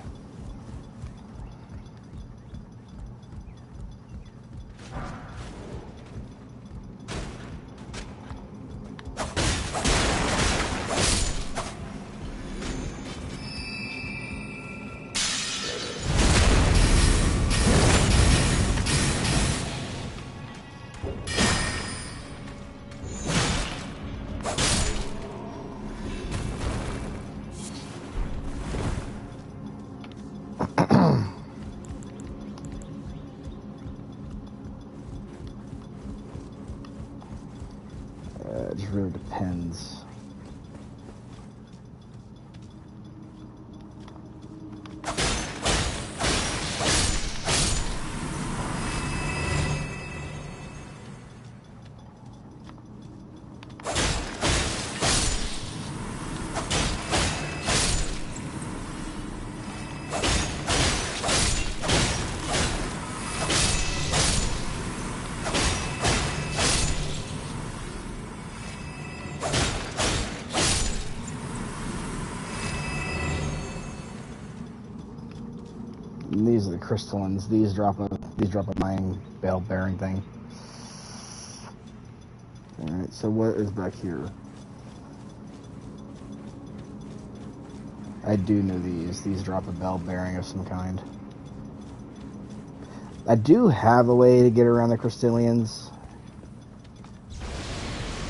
It just really depends. And these are the crystallines. These drop a mining bell bearing thing. Alright, so what is back here? I do know these. These drop a bell bearing of some kind. I do have a way to get around the crystallians.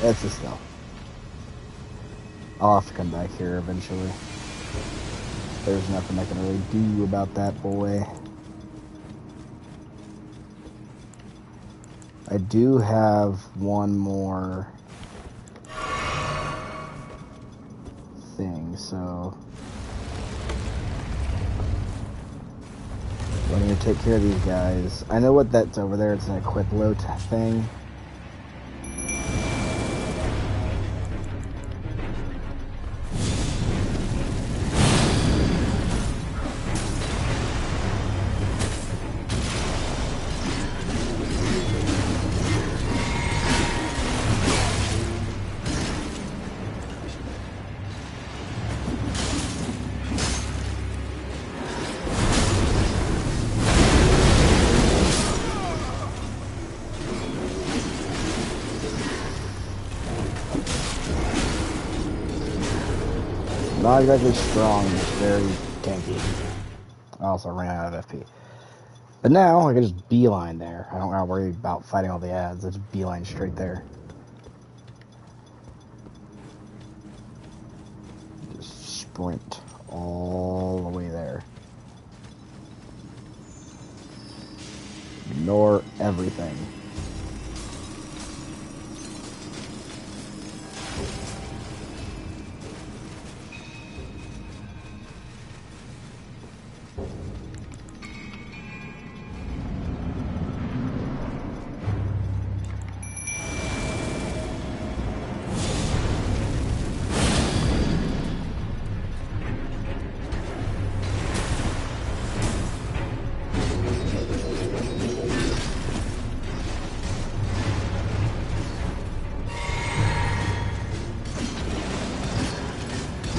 That's just though. I'll have to come back here eventually. There's nothing I can really do about that boy. I do have one more thing, so I'm gonna take care of these guys. I know what that's over there. It's an equip load thing. Not exactly strong, just very tanky. I also ran out of FP. But now, I can just beeline there. I don't gotta worry about fighting all the ads. I just beeline straight there. Just sprint all the way there. Ignore everything.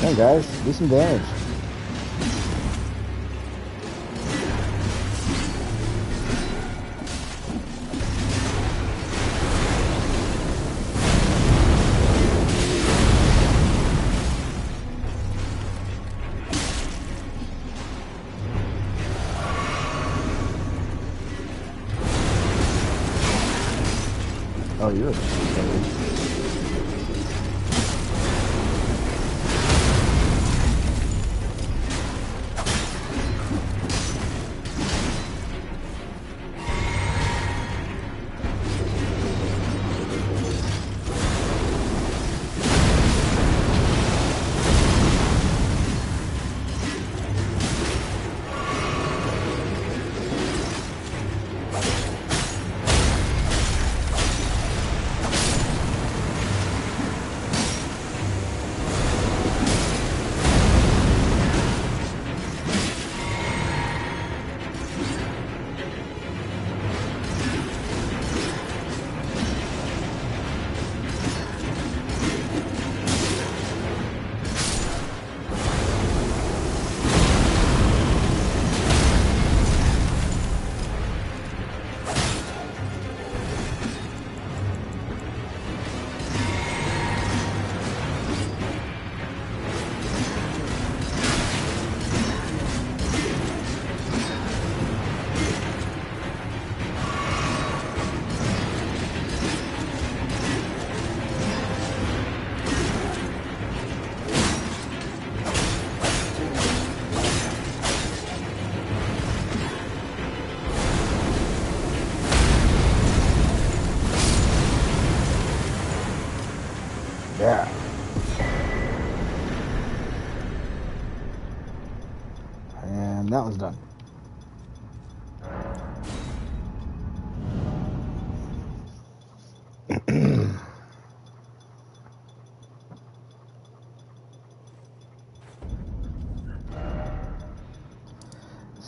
Hey guys, do some damage. Oh, you're a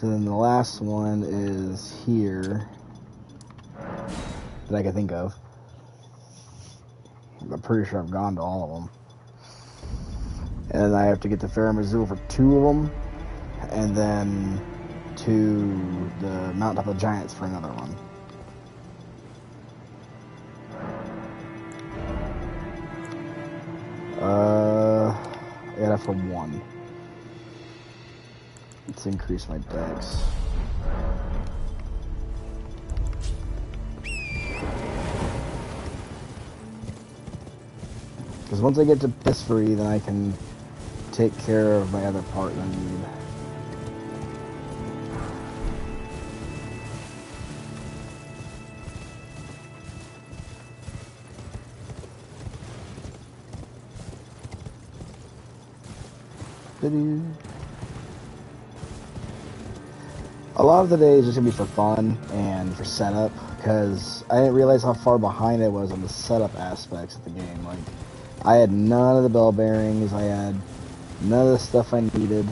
So then the last one is here that I can think of. I'm pretty sure I've gone to all of them. And I have to get to Farum-Azula for 2 of them, and then to the Mountain of the Giants for another one. Yeah, for 1. Let's increase my dex. Because once I get to Pisbury, then I can take care of my other part that I need. A lot of the day is just gonna be for fun and for setup, because I didn't realize how far behind I was on the setup aspects of the game. Like, I had none of the bell bearings, I had none of the stuff I needed.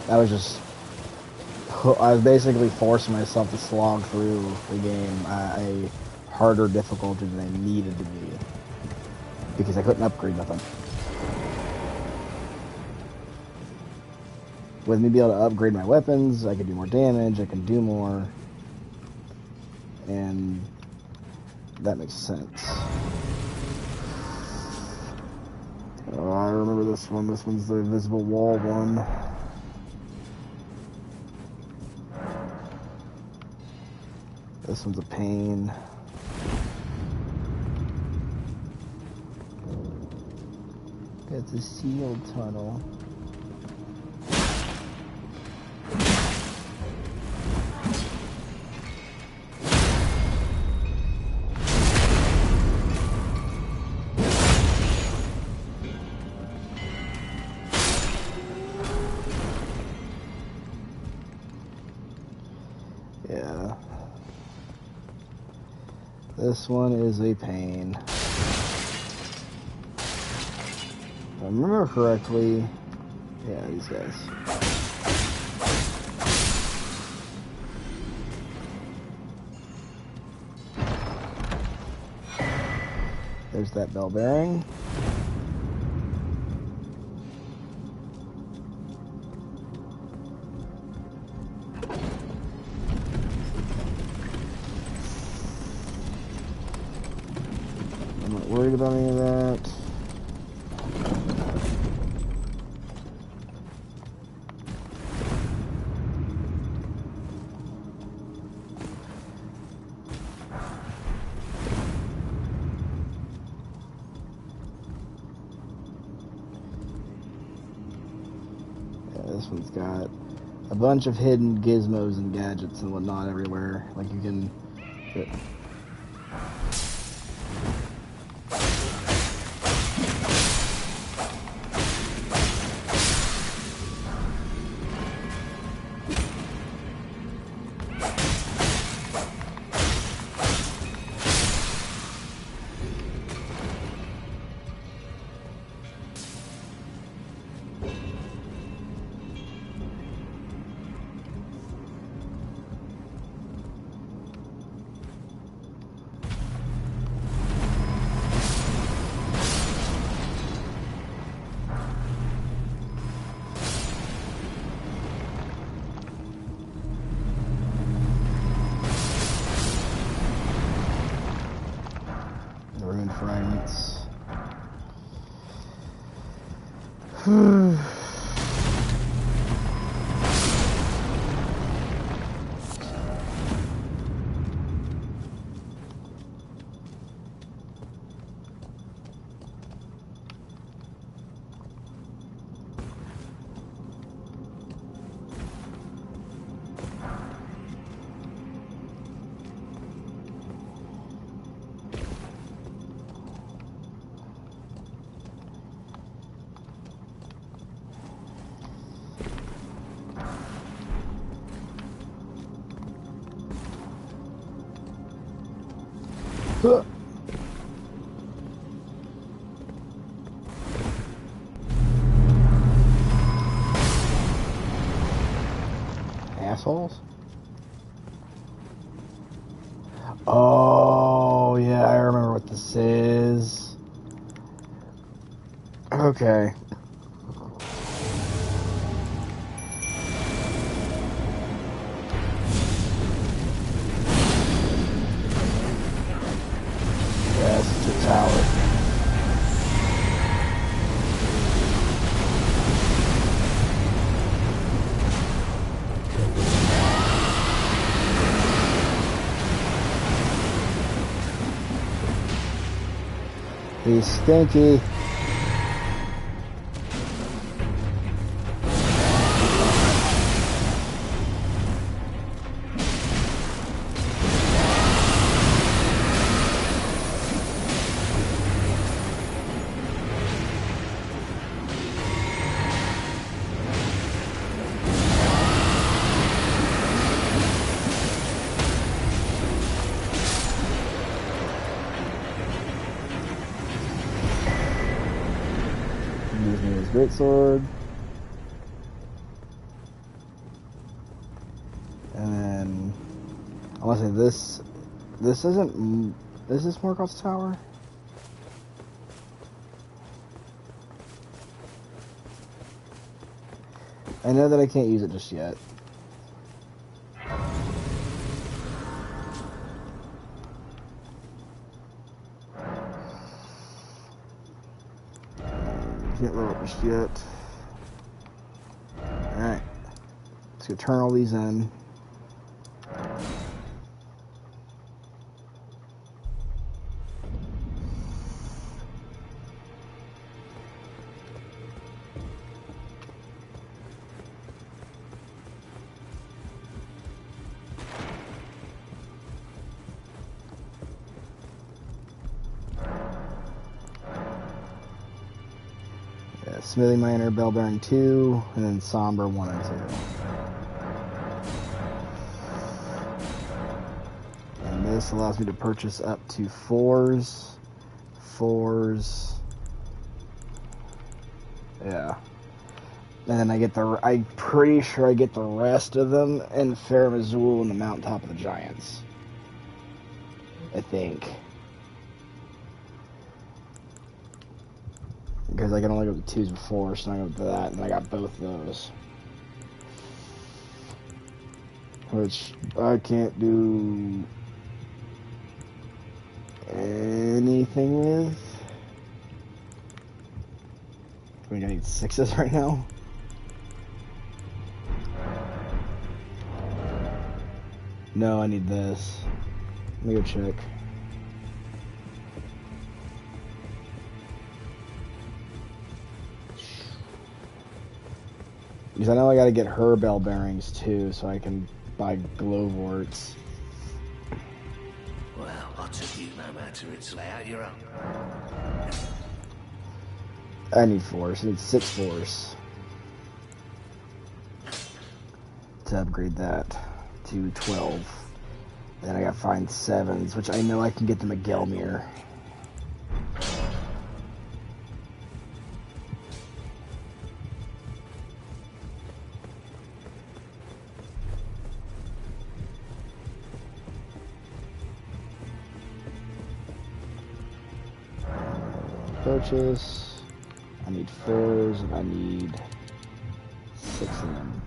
I was basically forcing myself to slog through the game at a harder difficulty than I needed to be, because I couldn't upgrade nothing. With me being able to upgrade my weapons, I can do more damage, I can do more, and that makes sense. Oh, I remember this one. This one's the invisible wall one. This one's a pain. It's a sealed tunnel. Yeah. This one is a pain. If I remember correctly, yeah, these guys. There's that bell bearing. I'm not worried about any of that. This one's got a bunch of hidden gizmos and gadgets and whatnot everywhere. Like you can... ruined fragments. Falls? Oh, yeah, I remember what this is. Okay. Yes, it's a tower. He's stinky. Using his greatsword. And then I want to say this isn't, is this Morgoth's tower? I know that I can't use it just yet. Can't load up just yet. Alright. Let's go turn all these in. Yeah, Smithing Miner, Bell Bearing 2, and then Somber 1 and 2. And this allows me to purchase up to 4s. Yeah. And then I get I'm pretty sure I get the rest of them in Farum Azula and the Mountaintop of the Giants. I think. Because I can only go to 2s before, so I go to that, and I got both of those. Which I can't do anything with. I mean, I need 6s right now. No, I need this. Let me go check. Because I know I gotta get her bell bearings too, so I can buy glowworts. Well, I took you no matter its layout, you're up. I need 4s. I need 6 4s to upgrade that to 12. Then I gotta find 7s, which I know I can get them at Gelmir. Purchase. I need 4s and I need 6 of them.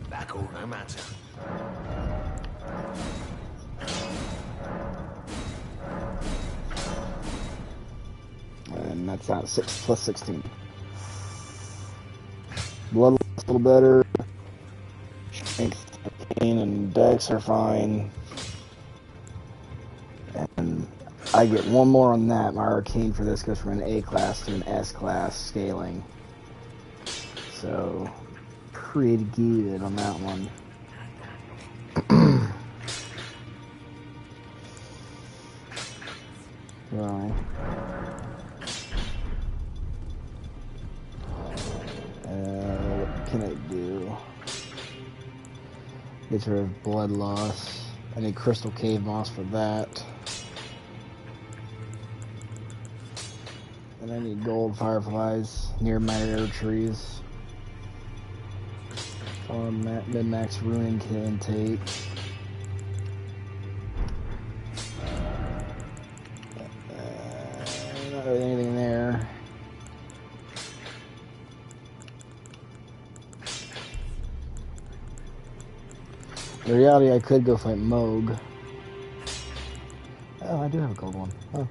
Back all no matter. And that's out 6 plus 16. Blood looks a little better. Strength, pain, and dex are fine. And I get one more on that. My arcane for this goes from an A class to an S class scaling. So, pretty good on that one. Right. What can I do? Gets rid of blood loss. I need crystal cave moss for that. And I need gold fireflies near my arrow trees. For mid-max ruin intake. Not really anything there. In reality, I could go fight Moog. Oh, I do have a gold one. Oh.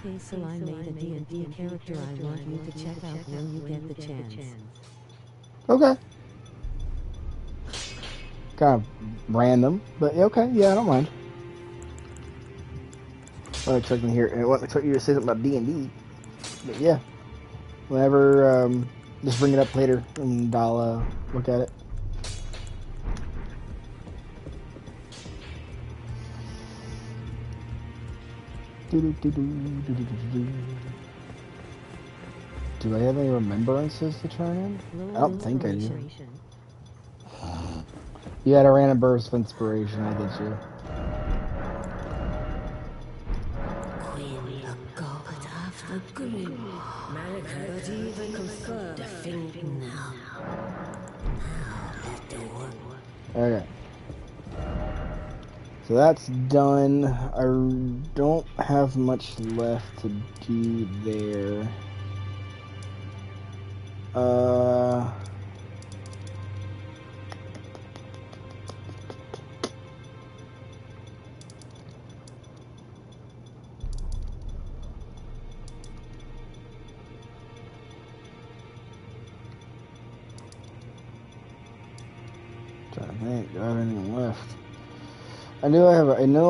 Hey, so I made a D&D character I want you to check out when you get the chance. Okay. Kind of random, but okay, yeah, I don't mind. I wasn't expecting to hear. I wasn't expecting you to say something about D&D, but yeah. Whenever, just bring it up later, and I'll look at it. Do I have any remembrances to turn in? I don't think I do. You had a random burst of inspiration, I get you. Queen of God of the Grim. Malika even confirmed the thing now. Now let the work. Okay. So that's done. I don't have much left to do there. Trying to think, do I have anything left? I know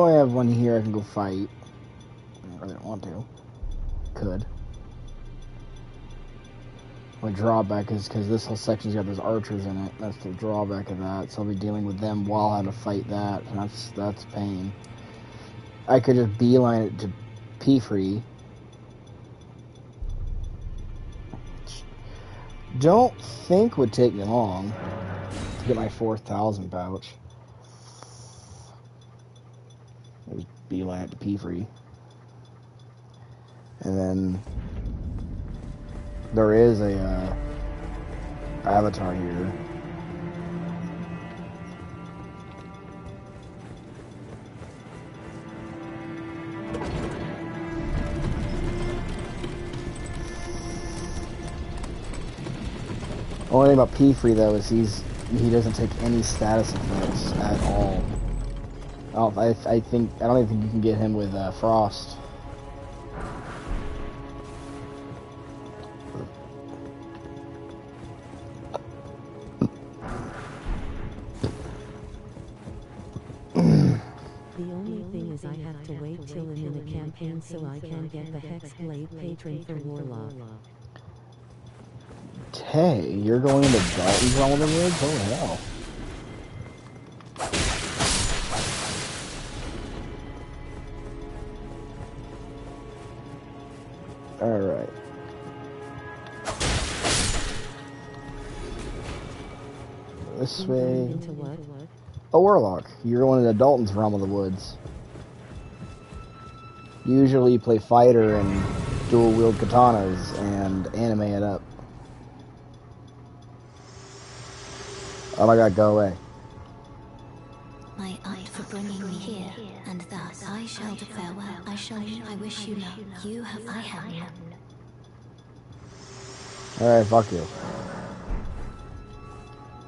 I have one here I can go fight. I really don't want to. Could. My drawback is because this whole section's got those archers in it. That's the drawback of that. So I'll be dealing with them while having to fight that. And that's pain. I could just beeline it to P-Free. Don't think would take me long to get my 4,000 pouch. Just beeline it to P-Free. And then there is a avatar here. Only thing about P-Free though is he doesn't take any status effects at all. I don't even think you can get him with Frost. The only thing is I have to wait till I'm in a campaign so I can get the Hexblade patron for Warlock. Hey, you're going into Dalton's Realm of the Woods? Oh hell. Alright. This way. Into what? A Warlock. You're going into Dalton's Realm of the Woods. Usually you play fighter and dual wield katanas and anime it up. Oh my god, go away. My art for bringing me here, and thus I shall bid farewell. I wish you luck. You have I have none. Alright, fuck you.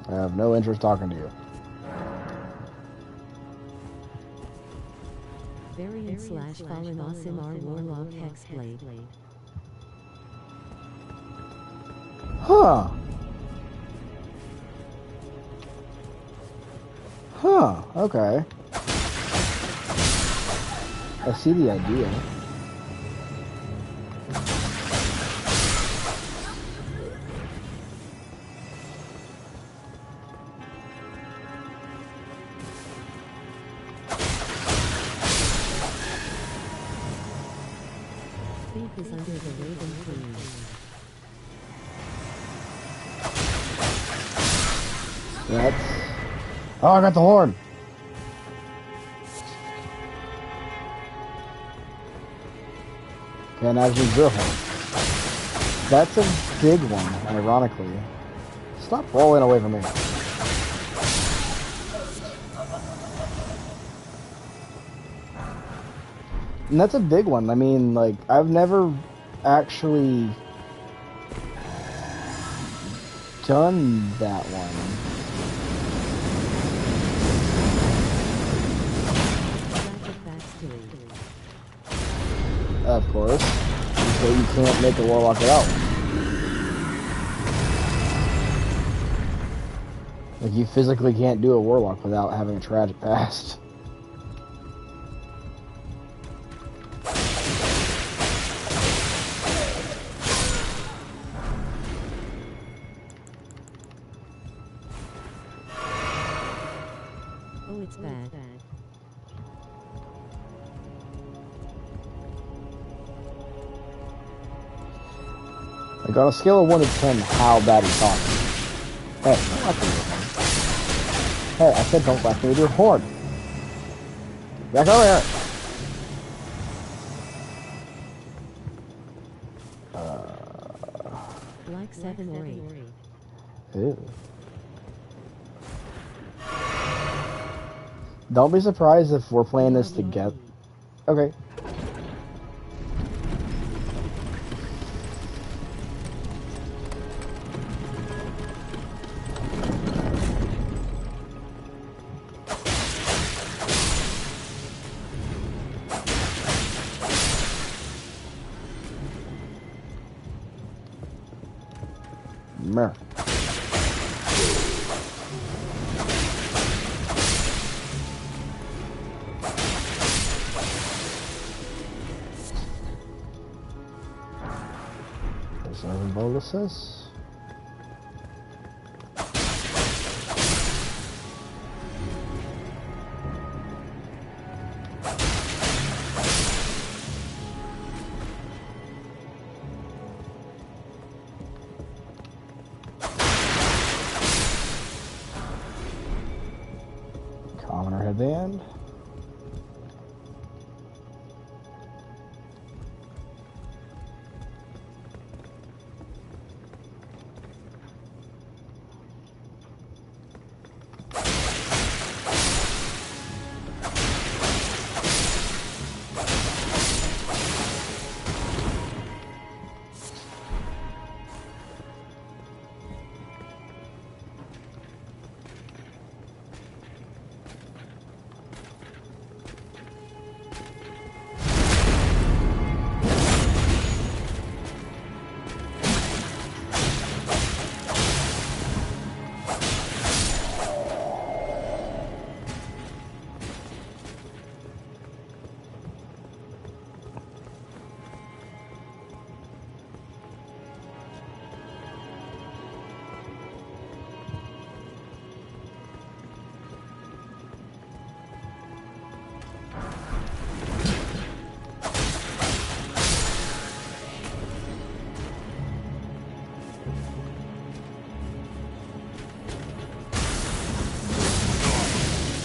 I have no interest talking to you. Variant / Fallen Osimar Warlock Hexblade. Huh. Huh, okay. I see the idea. Thief is under the Raven Queen. Oh, I got the horn. Okay, now there's drill horn. That's a big one, ironically. Stop rolling away from me. And that's a big one. I mean, like, I've never actually done that one. Of course. So you can't make a warlock without one. Like, you physically can't do a warlock without having a tragic past. Oh, it's bad. Like, on a scale of 1 to 10, how bad is talking? Hey, don't whack me with your horn. Hey, I said don't whack me with your horn. Back over here. Like 7 or 8. Ew. Don't be surprised if we're playing this together. Okay. Mer. There's another boluses. Commoner headband.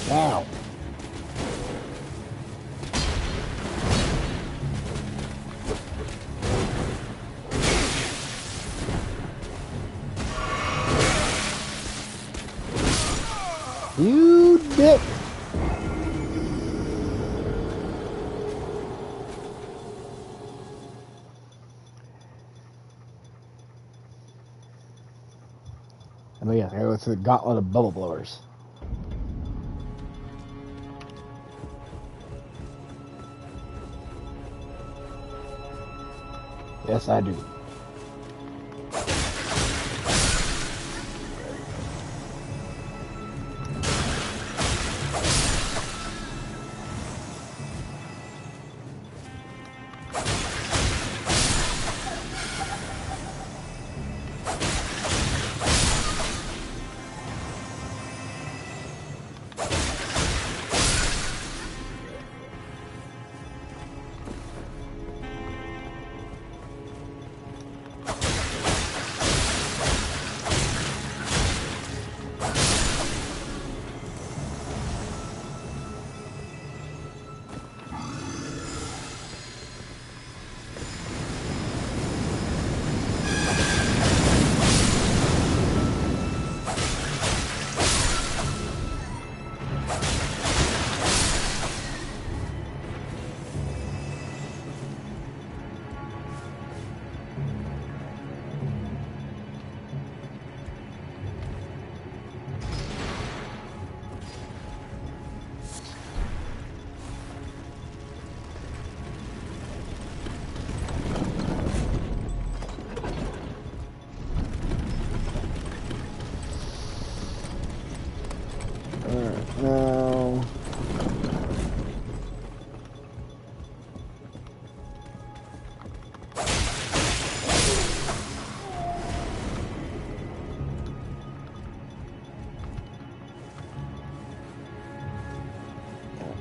Wow. You dick. I mean, yeah, it's a gauntlet of bubble blowers. Yes, I do.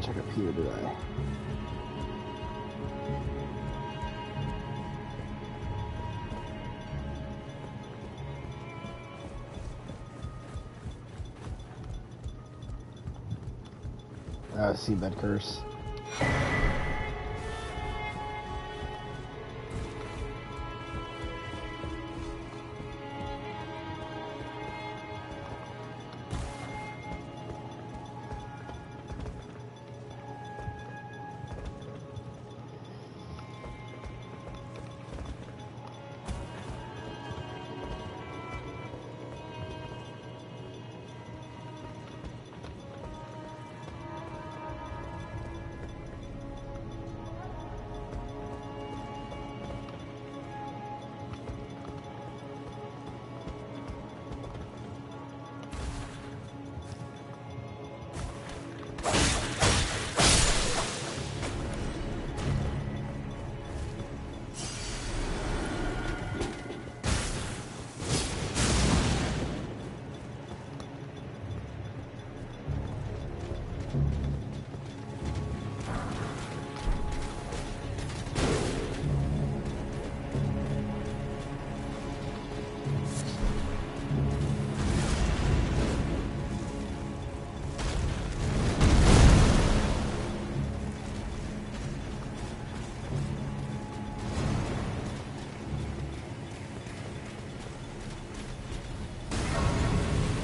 check up here today. Seabed curse.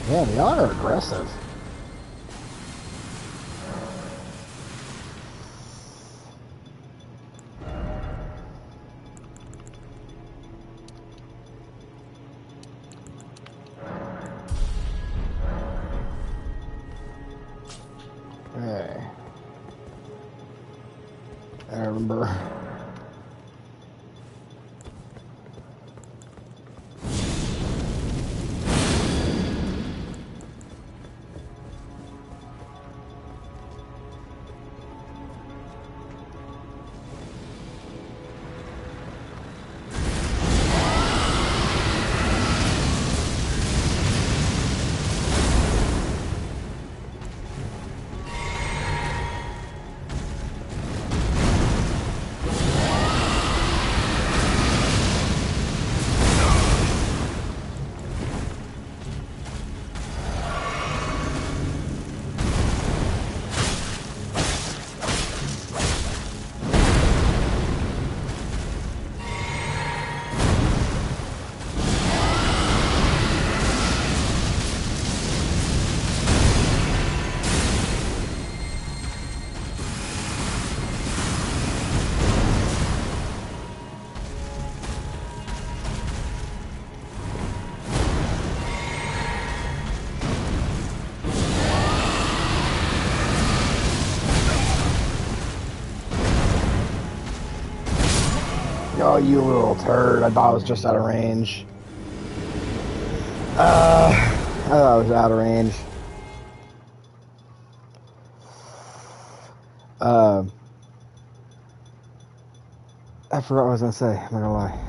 Man, they are aggressive. Okay. I remember. Oh, you little turd. I thought it was just out of range. I thought it was out of range. I forgot what I was going to say. I'm not going to lie.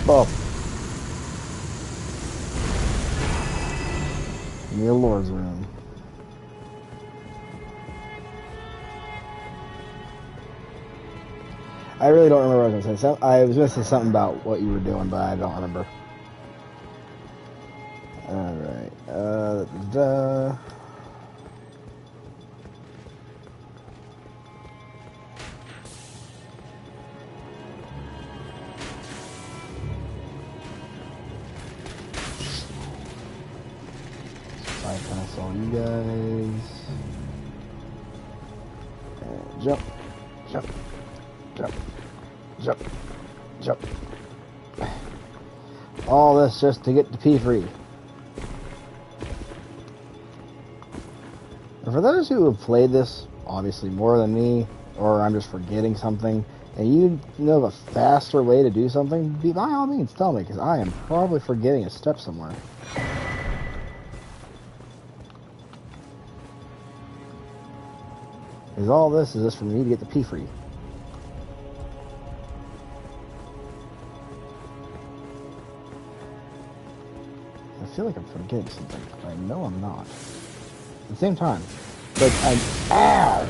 Oh. Near Lord's room. I really don't remember what I was going to say. I was going to say something about what you were doing, but I don't remember. Alright. Bypass all you guys. And jump. Jump. Jump. Jump. Jump. All this just to get to P3. And for those who have played this, obviously more than me, or I'm just forgetting something, and you know of a faster way to do something, by all means tell me, because I am probably forgetting a step somewhere. Because all this is just for me to get the P3. I feel like I'm forgetting something, but I know I'm not. At the same time, like I'm ow!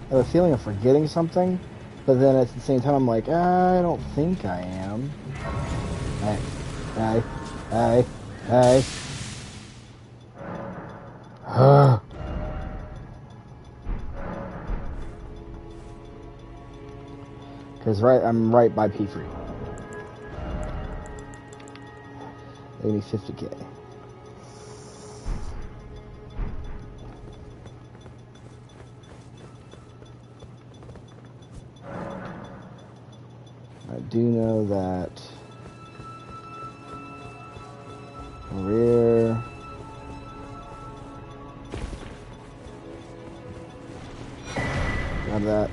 I have a feeling of forgetting something, but then at the same time I'm like, I don't think I am. Hey. Because I'm right by P3. They need 50k. I do know that rear grab that.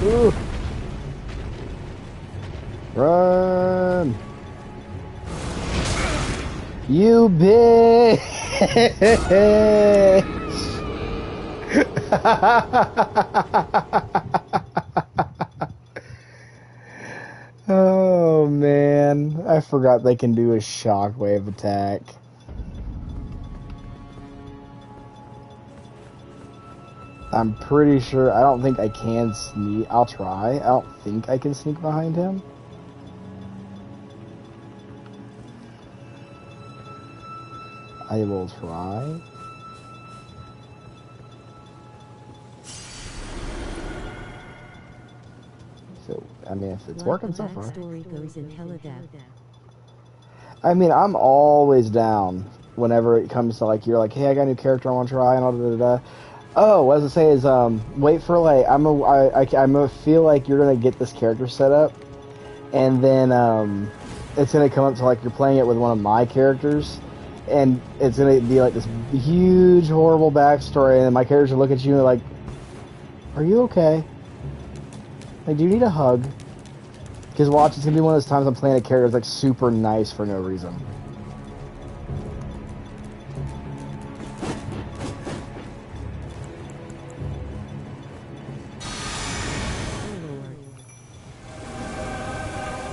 Ooh. Run! You bitch! Oh man, I forgot they can do a shockwave attack. I'm pretty sure, I don't think I can sneak, I'll try. I don't think I can sneak behind him. I will try. So, I mean, if it's working so far. I mean, I'm always down whenever it comes to like, you're like, hey, I got a new character I want to try, and all da. Oh, what I was gonna say is, wait for like, I'm gonna feel like you're gonna get this character set up, and then, it's gonna come up to like you're playing it with one of my characters, and it's gonna be like this huge, horrible backstory, and then my characters will look at you and like, are you okay? Like, do you need a hug? Because watch, it's gonna be one of those times I'm playing a character that's like super nice for no reason.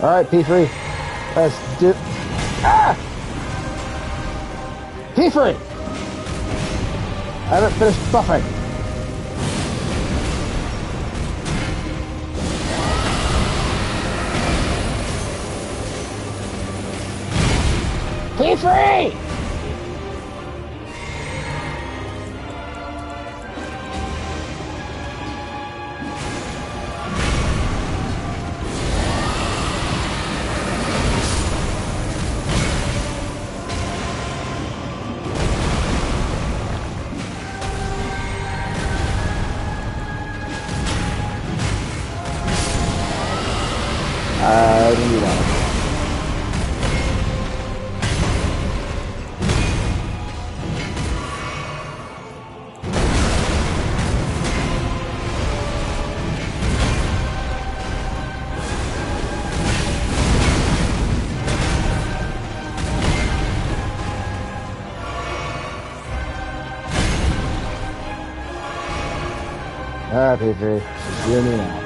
Alright, P3. Let's do... Ah! P3! I haven't finished buffing. P3! I do that. Alright, P3. It's you and me now.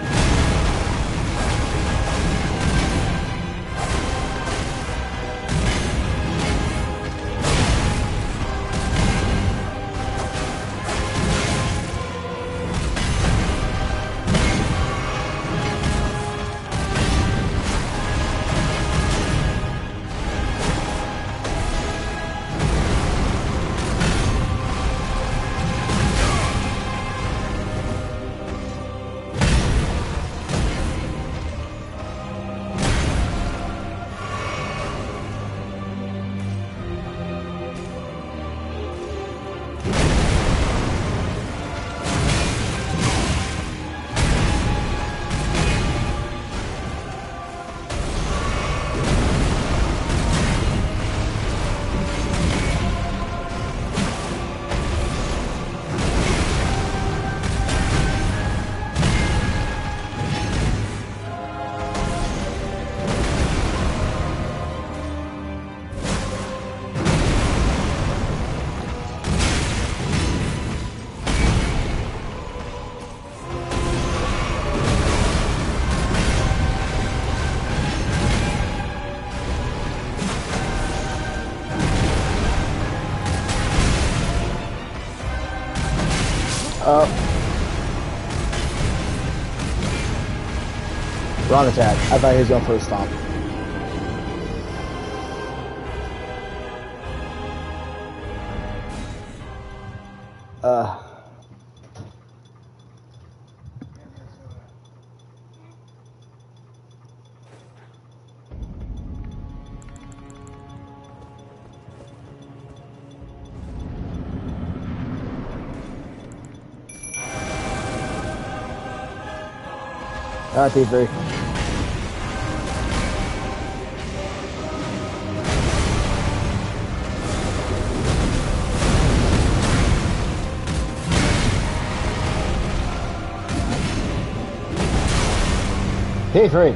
Wrong attack. I thought he was going for a stomp. Alright, P3. P3.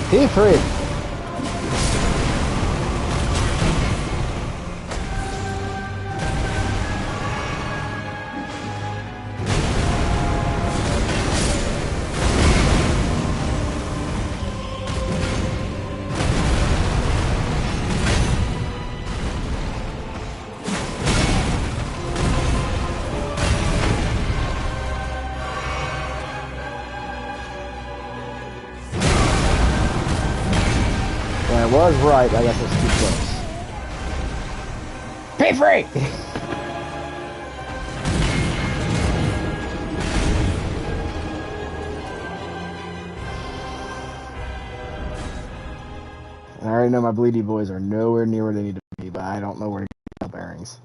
P3. I was right, I guess it's too close. P3! I already know my bleedy boys are nowhere near where they need to be, but I don't know where to get my bearings.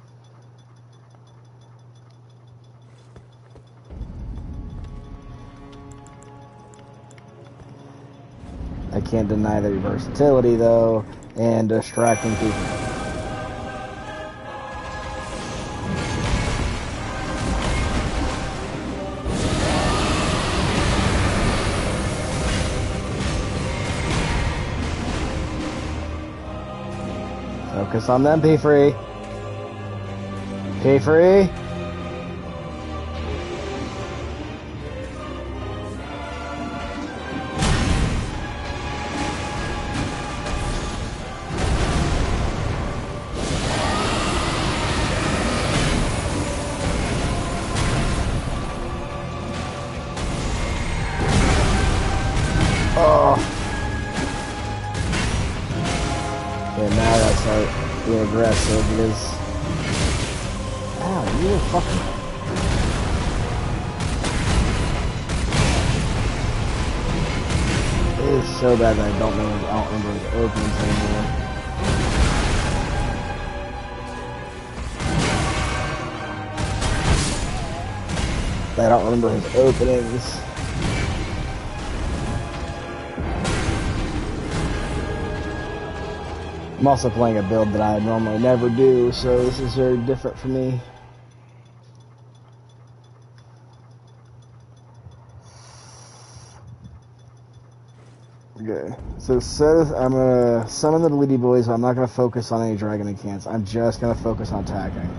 I can't deny their versatility, though, and distracting people. Focus on them, P3. P3. Yeah, now I gotta start being aggressive because... Ow, you were fucking... It is so bad that I don't remember his openings anymore. I don't remember his openings. I'm also playing a build that I normally never do, so this is very different for me. Okay. So Seth, I'm gonna summon the Luigi boys. I'm not gonna focus on any dragon incants. I'm just gonna focus on attacking.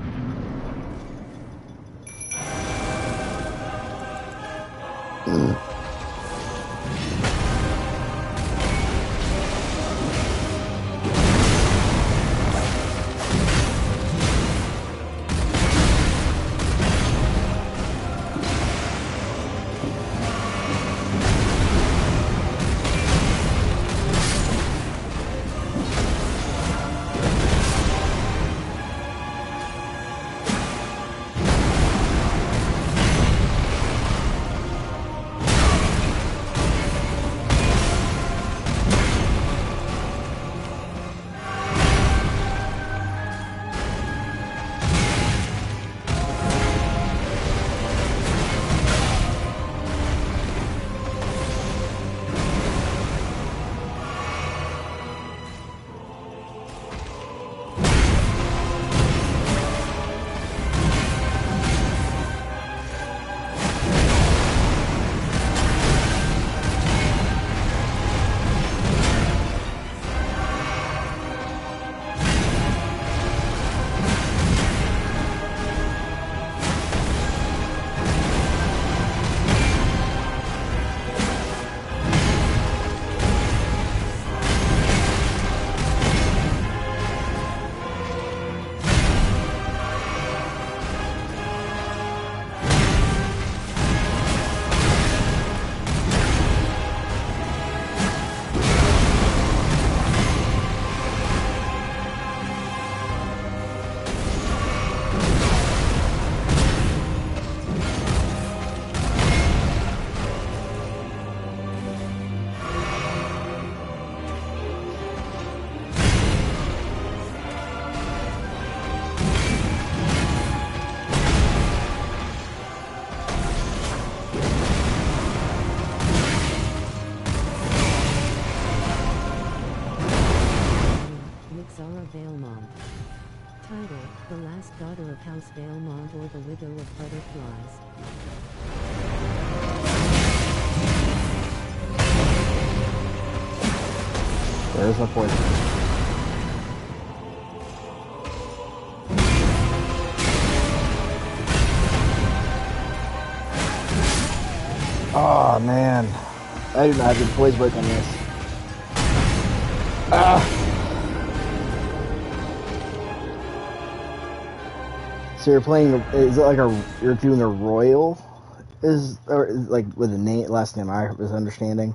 Zara Vailmont. Title, The Last Daughter of House Vailmont or the Widow of Butterflies. There's my poison. Oh man, I do not have good poise break on this. Ah. So you're playing? Is it like you're doing a royal? Or like with the name last name I was understanding.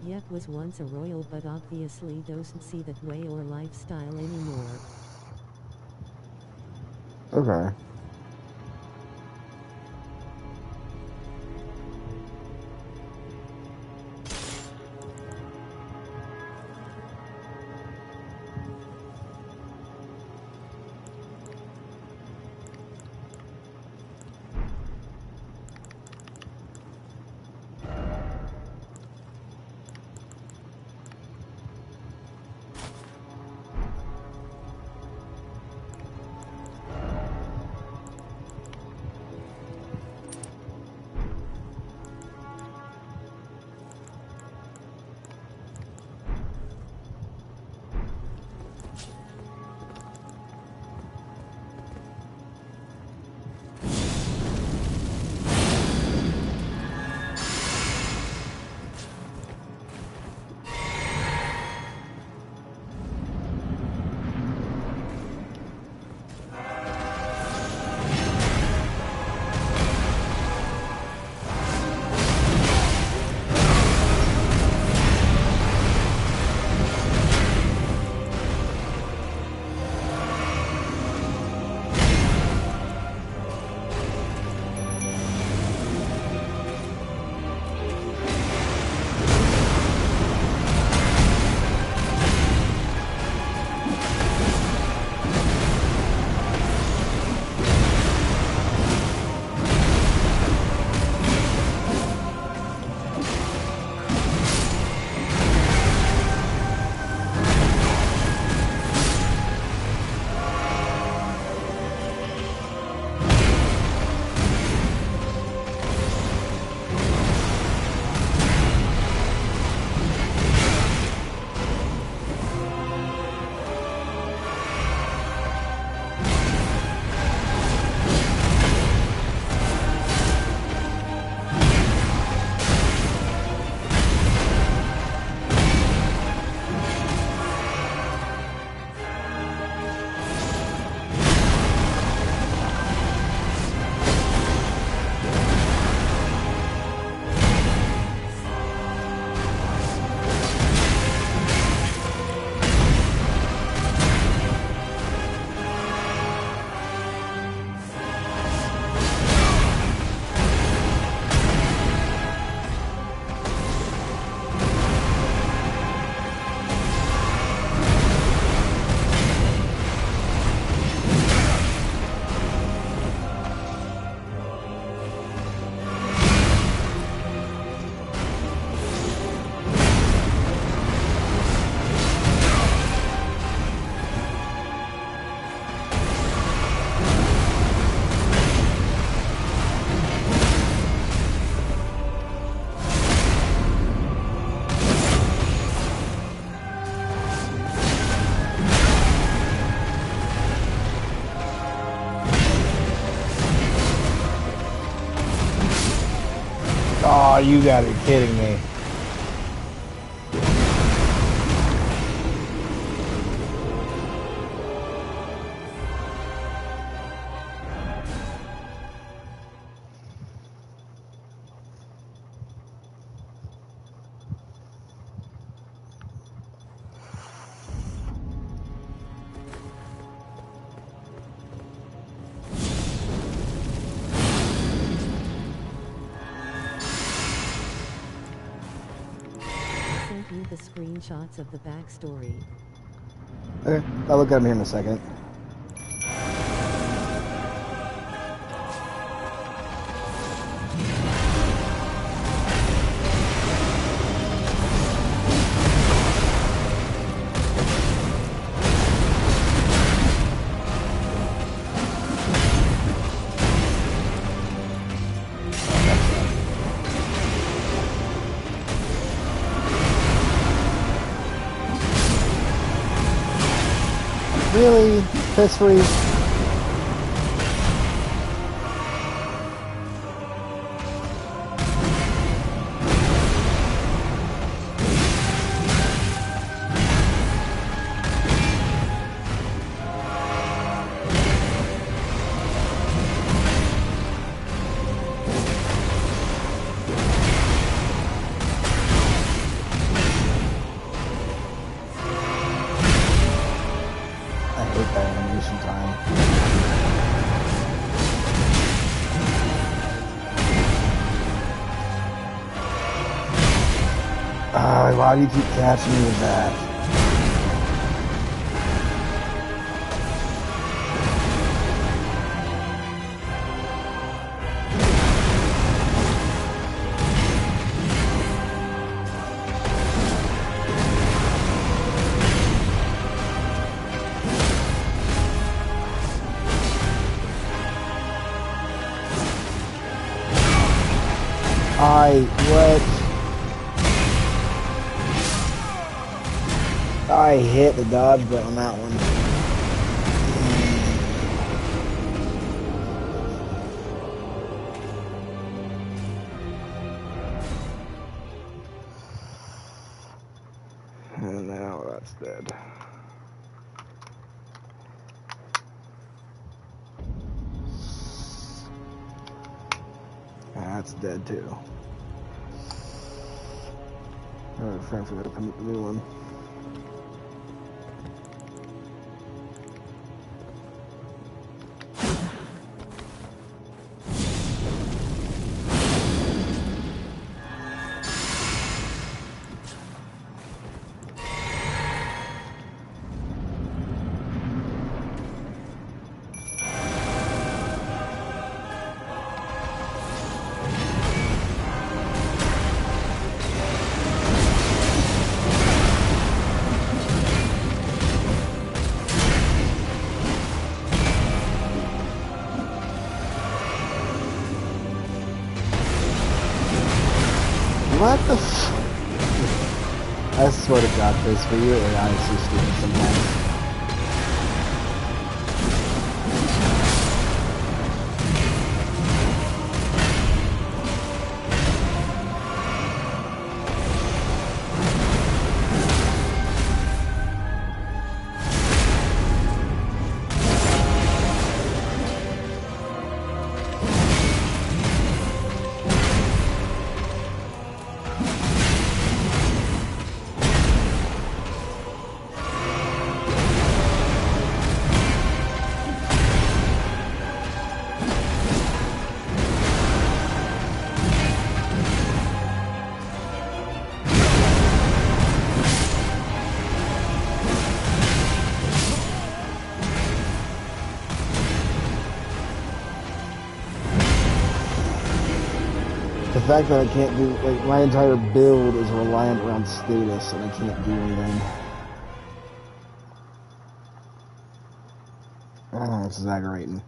Yep, was once a royal but obviously doesn't see that way or lifestyle anymore. Okay. you gotta be kidding me. Sent you the screenshots of the backstory. Okay, I'll look at him here in a second. Really? Piss freeze? I hate that animation time. Why do you keep catching me with that? I hit the dodge button on that one. And now that's dead. That's dead too. Alright, friend, for the new one. What the f- I swear to God, Chris, for you, you're honestly stupid sometimes. The fact that I can't do, like, my entire build is reliant around status and I can't do anything. Oh, this is aggravating.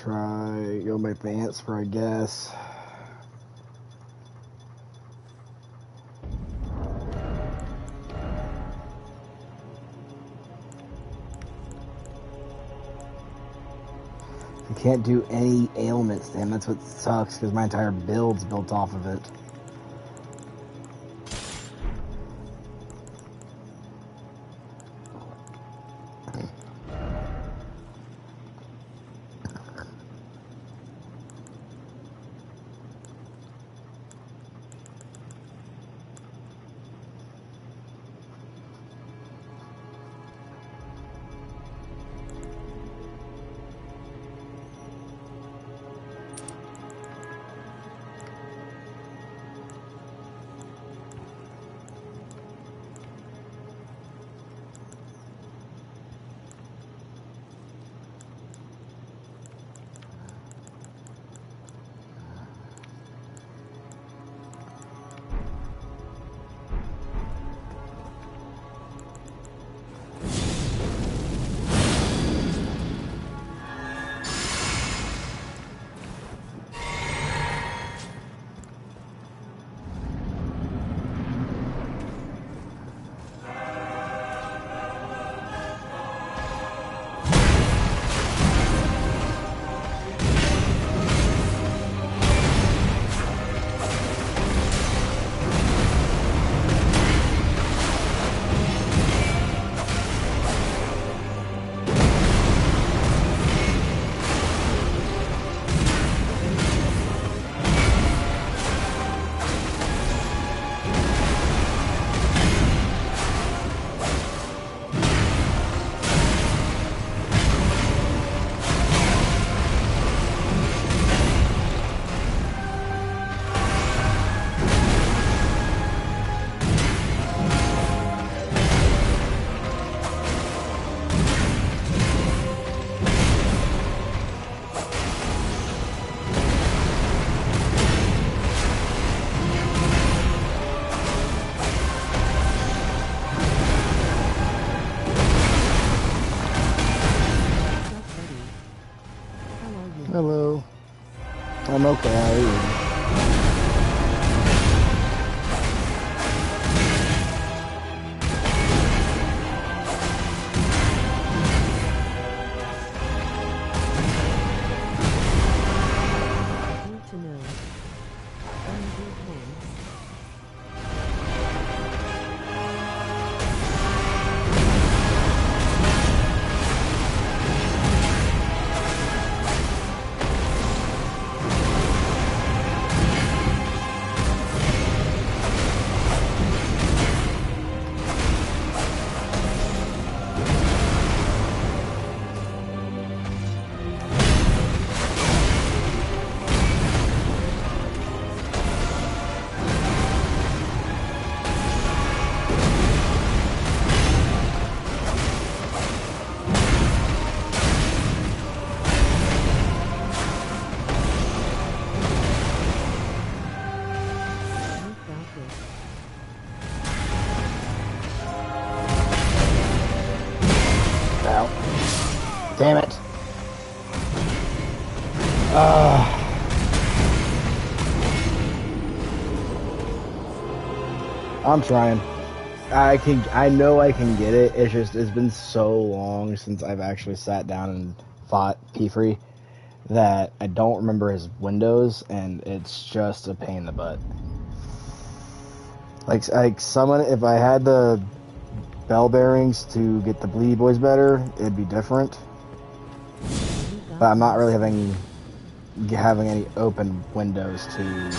try go make the answer, I guess. I can't do any ailments, damn, that's what sucks, because my entire build's built off of it. Hello. I'm okay, how are you? Need to know. Unread homes. Damn it. I'm trying. I know I can get it. It's just, it's been so long since I've actually sat down and fought P3 that I don't remember his windows, and it's just a pain in the butt. Like someone, if I had the bell bearings to get the bleed boys better, it'd be different. But I'm not really having any open windows to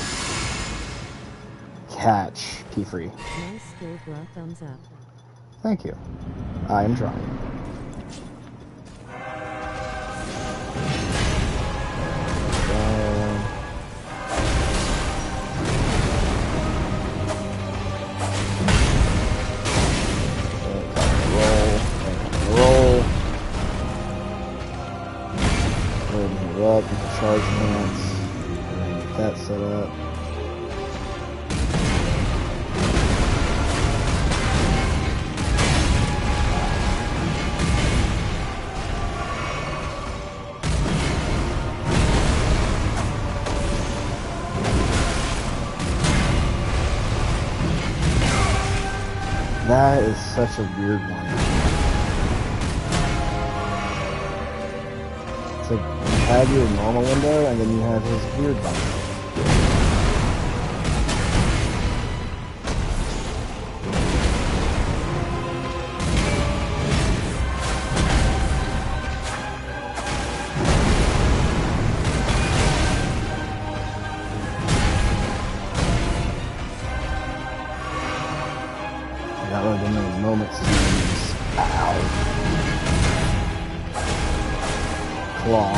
catch P3. Nice skill, bruh. Thumbs up. Thank you. I am trying. Up, get the charge pants, get that set up. That is such a weird one. It's like you have your normal window and then you have his weird one. That would have been many moments to use. Ow. Claw.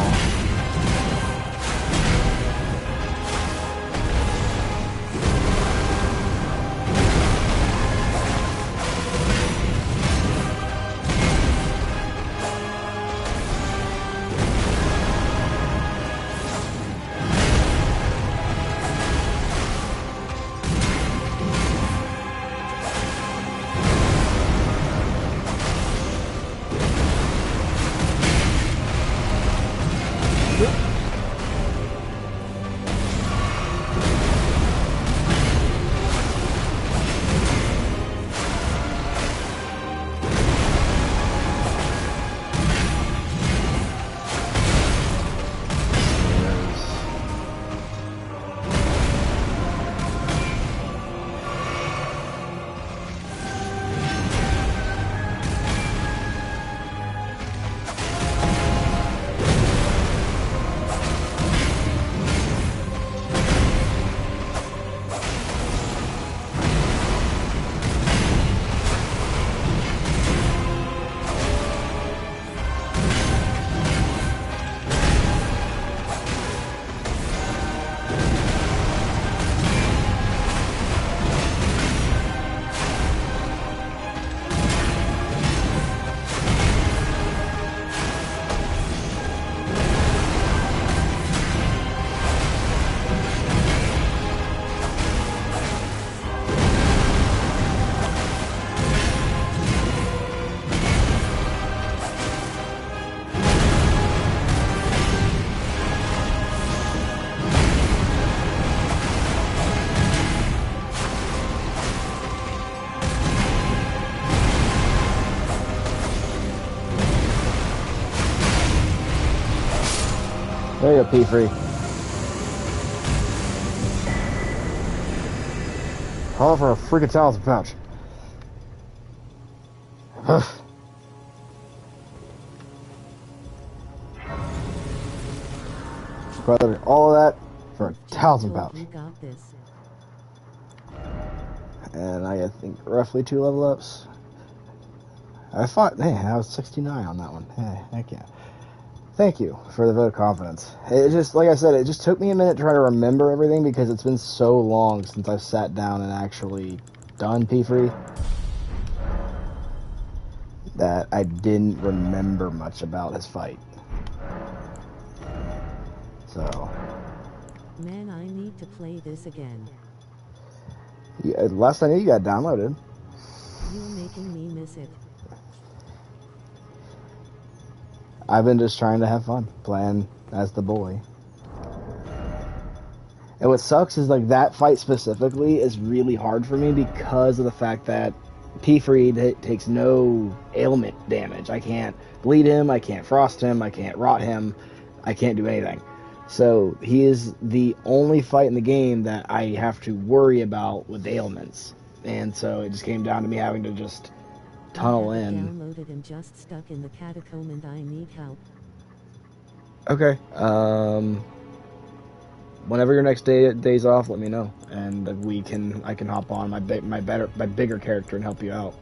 There you go, P3. All for a freaking talisman pouch. Brother, all of that for a talisman pouch. You got this. And I think roughly 2 level ups. I thought, man, I was 69 on that one. Hey, heck yeah. Thank you for the vote of confidence. It just, like I said, it just took me a minute to try to remember everything because it's been so long since I've sat down and actually done P3 that I didn't remember much about his fight. So. Man, I need to play this again. Yeah, last I knew, you got downloaded. You're making me miss it. I've been just trying to have fun, playing as the boy. And what sucks is, like, that fight specifically is really hard for me because of the fact that P3 takes no ailment damage. I can't bleed him, I can't frost him, I can't rot him, I can't do anything. So, he is the only fight in the game that I have to worry about with ailments. And so, it just came down to me having to just tunnel I in. downloaded and just stuck in the catacomb and I need help. Okay. Whenever your next day's off, let me know, and I can hop on my bigger character and help you out.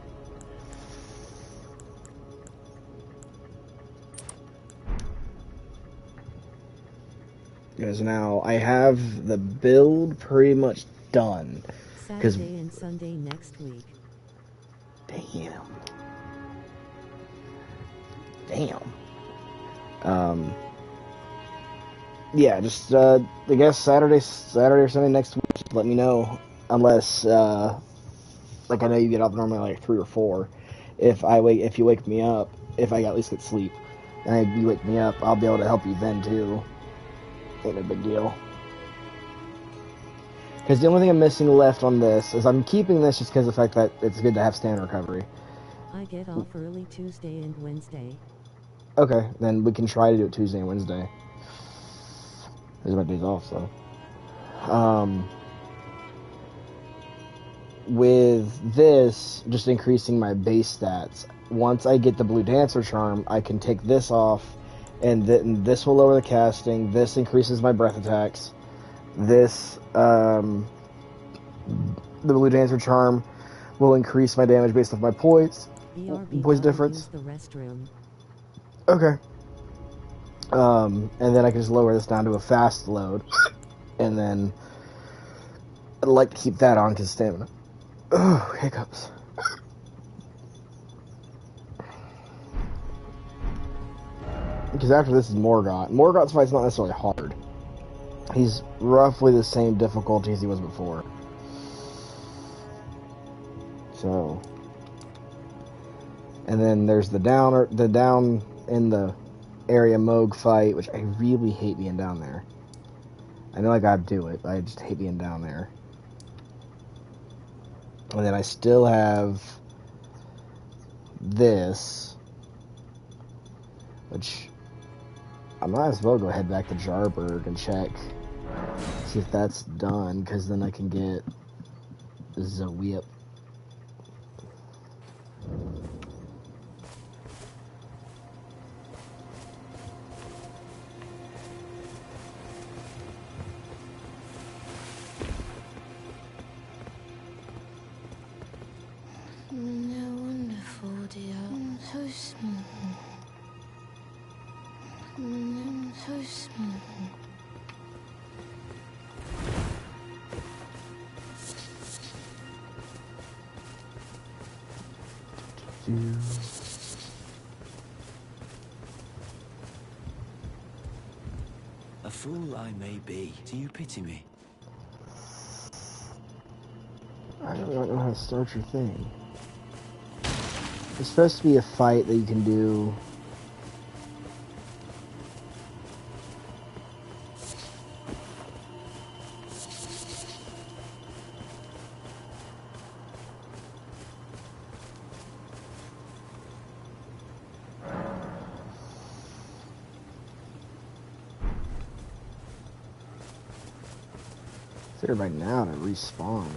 Because now I have the build pretty much done. Saturday and Sunday next week. Damn. Yeah, just I guess Saturday or Sunday next week. Just let me know, unless like I know you get up normally like 3 or 4. If you wake me up, if I at least get sleep, and you wake me up, I'll be able to help you then too. Ain't a big deal. Because the only thing I'm missing left on this is I'm keeping this just because of the fact that it's good to have stand recovery. I get off early Tuesday and Wednesday. Okay, then we can try to do it Tuesday and Wednesday. Those are my days off, so. With this, just increasing my base stats. Once I get the Blue Dancer Charm, I can take this off, and this will lower the casting. This increases my breath attacks. This, the Blue Dancer Charm will increase my damage based off my points. Points difference. The restroom. Okay. And then I can just lower this down to a fast load, and then I'd like to keep that on because stamina. Oh, hiccups. Because after this is Morgott. Morgott's fight's not necessarily hard. He's roughly the same difficulty as he was before. So, and then there's the down in the area Moog fight, which I really hate being down there. I know I gotta do it, but I just hate being down there. And then I still have this, which I might as well go head back to Jarburg and check, see if that's done, because then I can get the whip. They're wonderful, dear. So smooth. So smooth. A fool I may be. Do you pity me? I don't know how to start your thing. It's supposed to be a fight that you can do. It's there by now to respawn.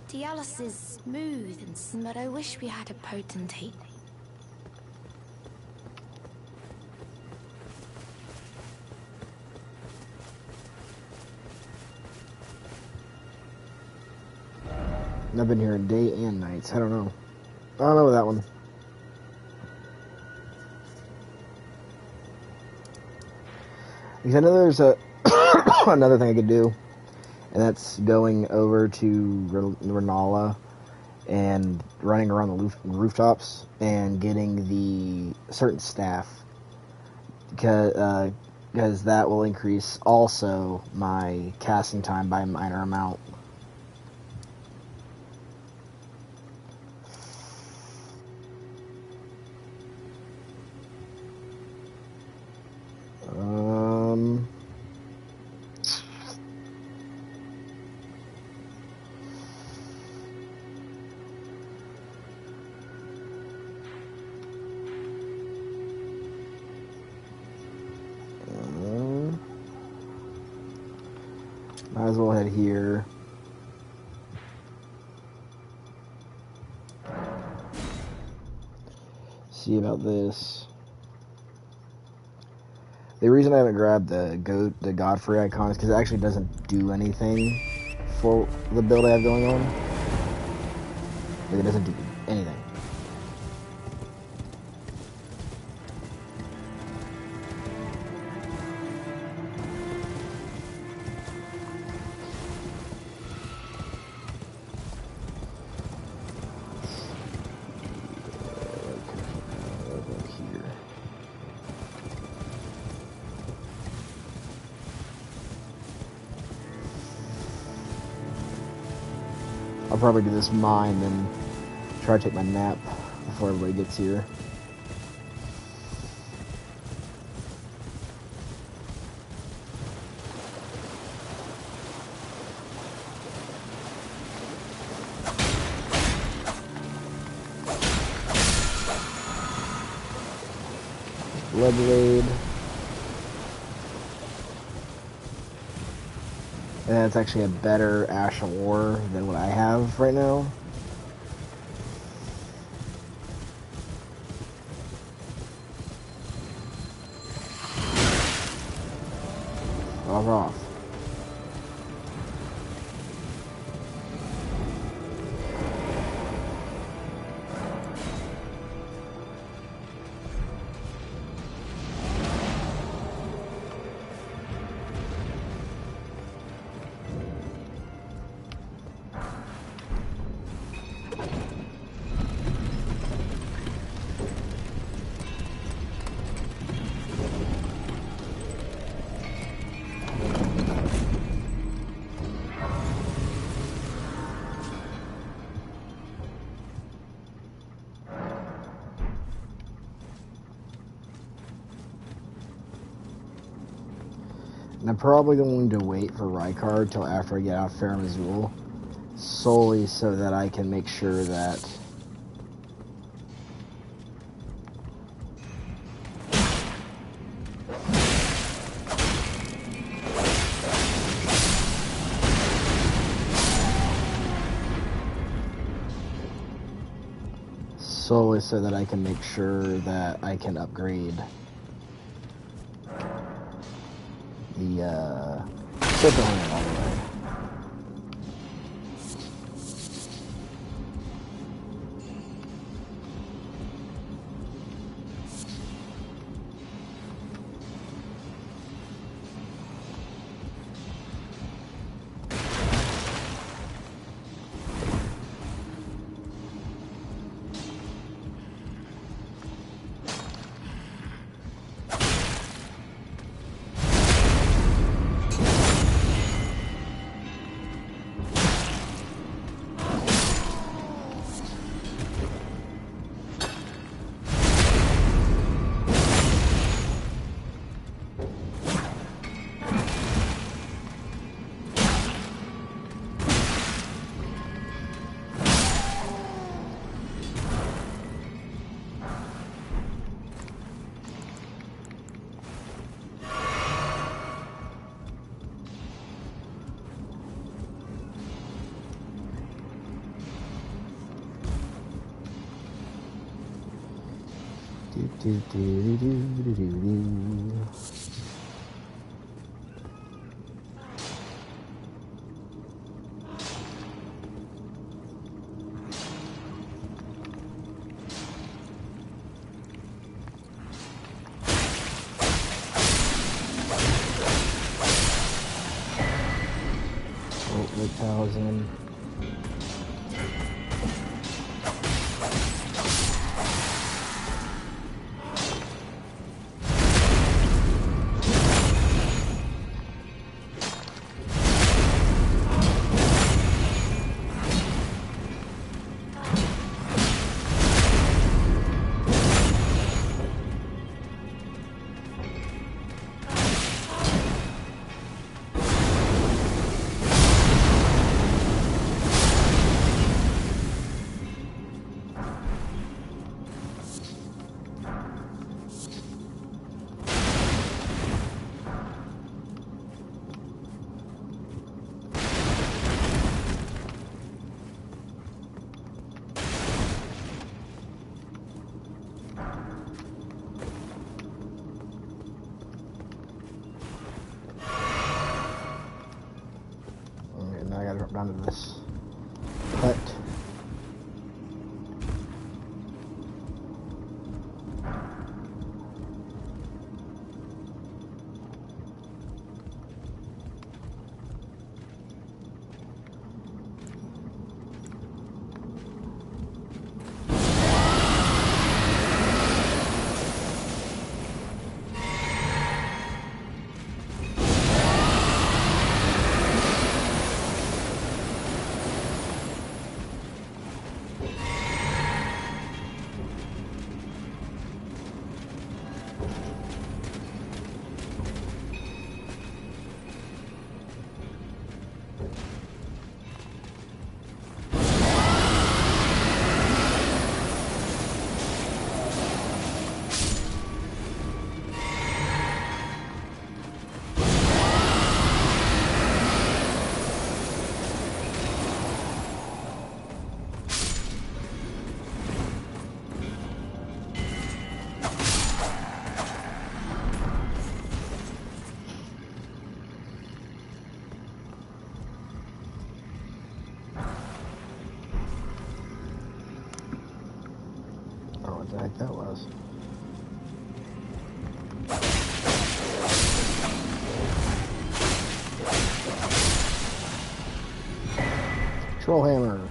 Dialis is smooth but I wish we had a potentate. I've been here day and nights. I don't know. I don't know that one. Because I know there's a another thing I could do, and that's going over to Renala and running around the rooftops and getting the certain staff, because that will increase also my casting time by a minor amount. Might as well head here. See about this. The reason I haven't grabbed the Godfrey icon is because it actually doesn't do anything for the build I have going on. Like, it doesn't do anything. I'll probably do this mine, then try to take my nap before everybody gets here. lead blade. And that's actually a better ash of war than what I have right now. Off. And I'm probably going to wait for Rykard till after I get out of Farum Azula, solely so that I can make sure that I can upgrade the Superbowl all the way. Oh, 8,000. Down to this hut. the heck that was. Troll hammer.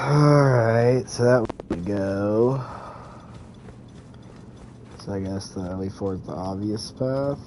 Alright, so that would go. So I guess the way forward the obvious path.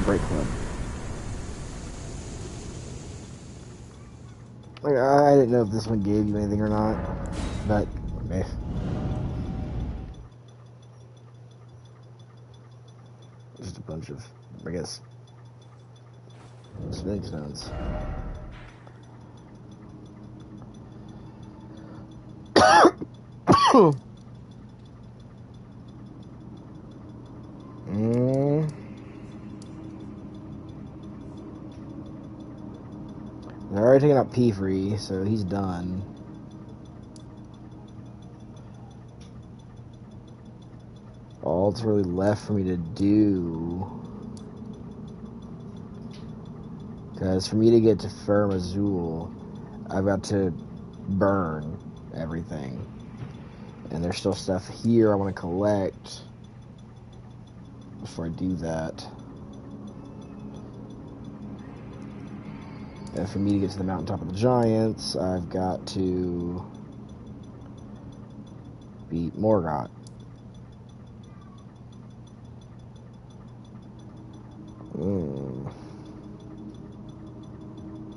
Break club. Like, I didn't know if this one gave you anything or not, but meh. Just a bunch of, I guess, spinning stones. They're already taking out P-Free, so he's done. All that's really left for me to do, because for me to get to Firm Azul, I've got to burn everything. And there's still stuff here I want to collect before I do that. And for me to get to the mountaintop of the giants, I've got to beat Morgoth.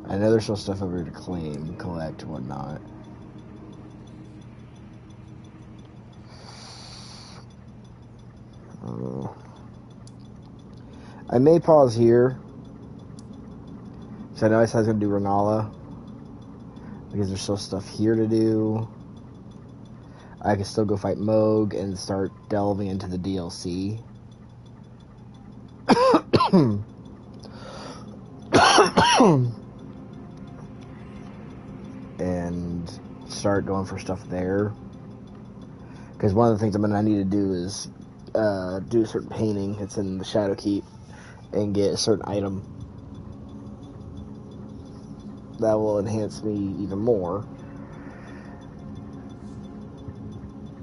I know there's still stuff over here to claim, collect, whatnot. I may pause here, because I know I said I was going to do Renala, because there's still stuff here to do. I can still go fight Moog and start delving into the DLC. and start going for stuff there. Because one of the things I'm gonna need to do is do a certain painting. It's in the Shadow Keep, and get a certain item that will enhance me even more.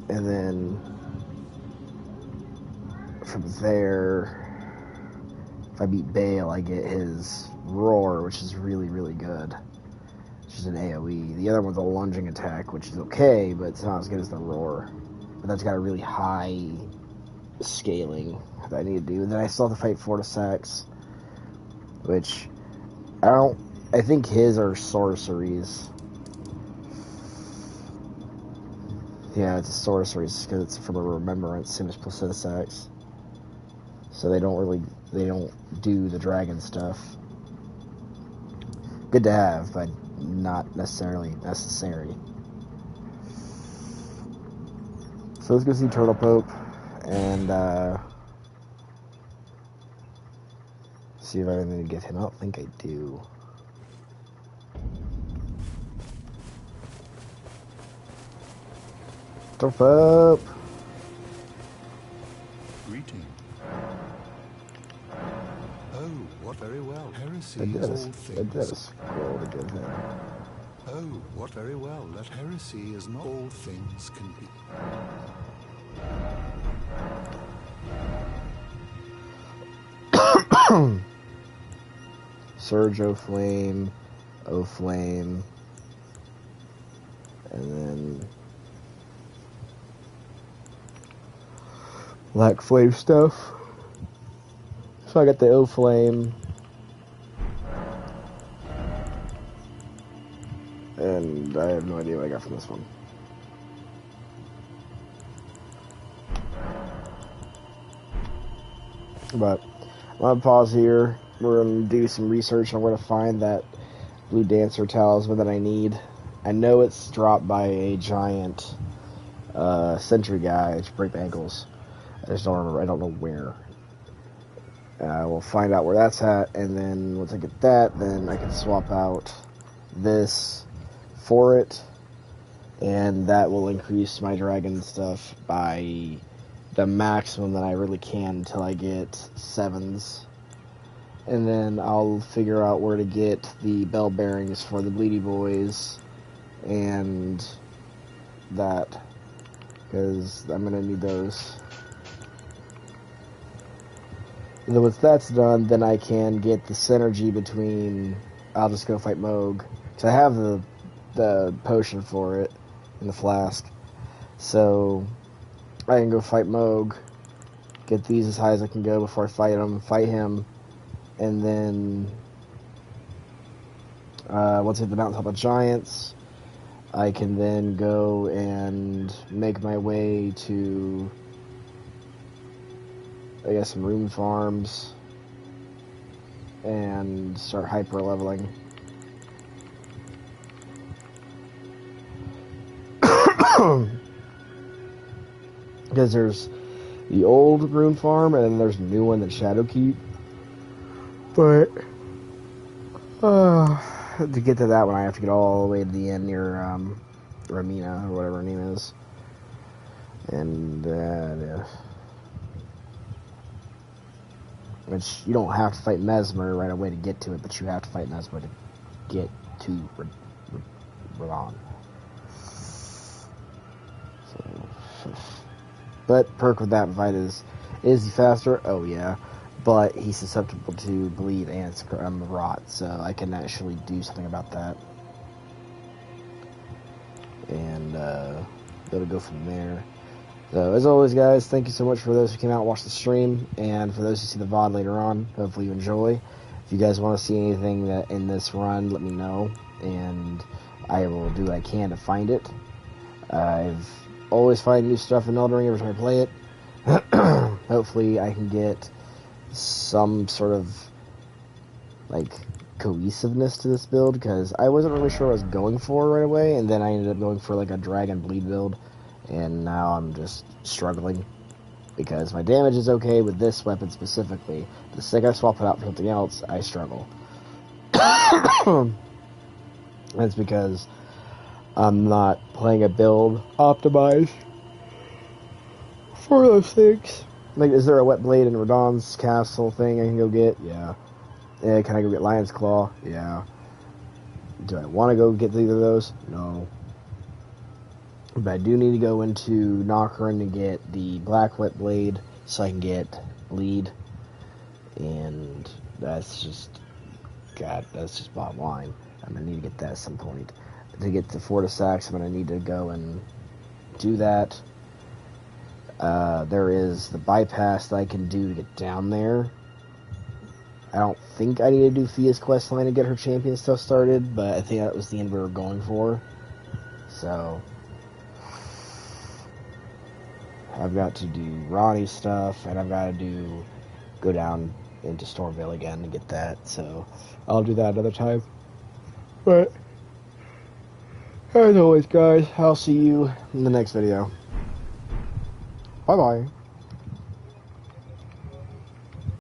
And then from there, if I beat Bale, I get his Roar, which is really, really good. Which is an AoE. The other one's a lunging attack, which is okay, but it's not as good as the Roar. But that's got a really high scaling that I need to do. And then I still have to fight Fortisax, which I think his are sorceries. Yeah, it's a sorceries because it's from a remembrance, same as Placidusax. So they don't do the dragon stuff. Good to have, but not necessarily necessary. So let's go see Turtle Pope and see if I need to get him. I don't think I do. Turtle Pope! Greeting. Oh, what very well. Heresy I did is a all things. scroll to give him. Oh, what very well. That heresy is not all things can be. Surge O'Flame, O'Flame, and then Black Flame stuff. So I got the O'Flame, and I have no idea what I got from this one. But I'm gonna pause here. We're gonna do some research on where to find that blue dancer talisman that I need. I know it's dropped by a giant sentry guy to break ankles. I just don't remember. I don't know where. We'll find out where that's at, and then once I get that, then I can swap out this for it, and that will increase my dragon stuff by the maximum that I really can until I get 7s. And then I'll figure out where to get the bell bearings for the Bleedy Boys and that, because I'm going to need those. And then once that's done, then I can get the synergy between, I'll just go fight Moog, because I have the potion for it in the flask. So I can go fight Moog, get these as high as I can go before I fight him, and then once I hit the mountaintop of giants, I can then go and make my way to, I guess, some rune farms and start hyper leveling. Because there's the old rune farm and then there's a new one, the Shadowkeep. But to get to that one, I have to get all the way to the end near Ramina or whatever her name is, and which you don't have to fight Mesmer right away to get to it, but you have to fight Mesmer to get to Radon. But perk with that fight is he faster? Oh yeah. But he's susceptible to bleed and rot, so I can actually do something about that. And be able to go from there. So, as always, guys, thank you so much for those who came out and watched the stream, and for those who see the VOD later on, hopefully you enjoy. If you guys want to see anything that in this run, let me know, and I will do what I can to find it. I've always find new stuff in Elden Ring every time I play it. Hopefully I can get some sort of like cohesiveness to this build, because I wasn't really sure what I was going for right away, and then I ended up going for like a dragon bleed build, and now I'm just struggling. because my damage is okay with this weapon specifically. The second I swap it out for something else, I struggle. That's because I'm not playing a build optimized for those things. Like, is there a wet blade in Radon's castle thing I can go get? Yeah. Yeah, can I go get Lion's Claw? Yeah. Do I want to go get either of those? No. But I do need to go into Nocturne to get the Black Wet Blade so I can get Bleed. And that's just... God, that's just bottom line. I'm going to need to get that at some point. To get to Fortisax, I'm going to need to go and do that. There is the bypass that I can do to get down there. I don't think I need to do Fia's quest line to get her champion stuff started, but I think that was the end we were going for. So, I've got to do Ronnie's stuff, and I've got to go down into Stormvale again to get that, so I'll do that another time. But, as always, guys, I'll see you in the next video. Bye-bye.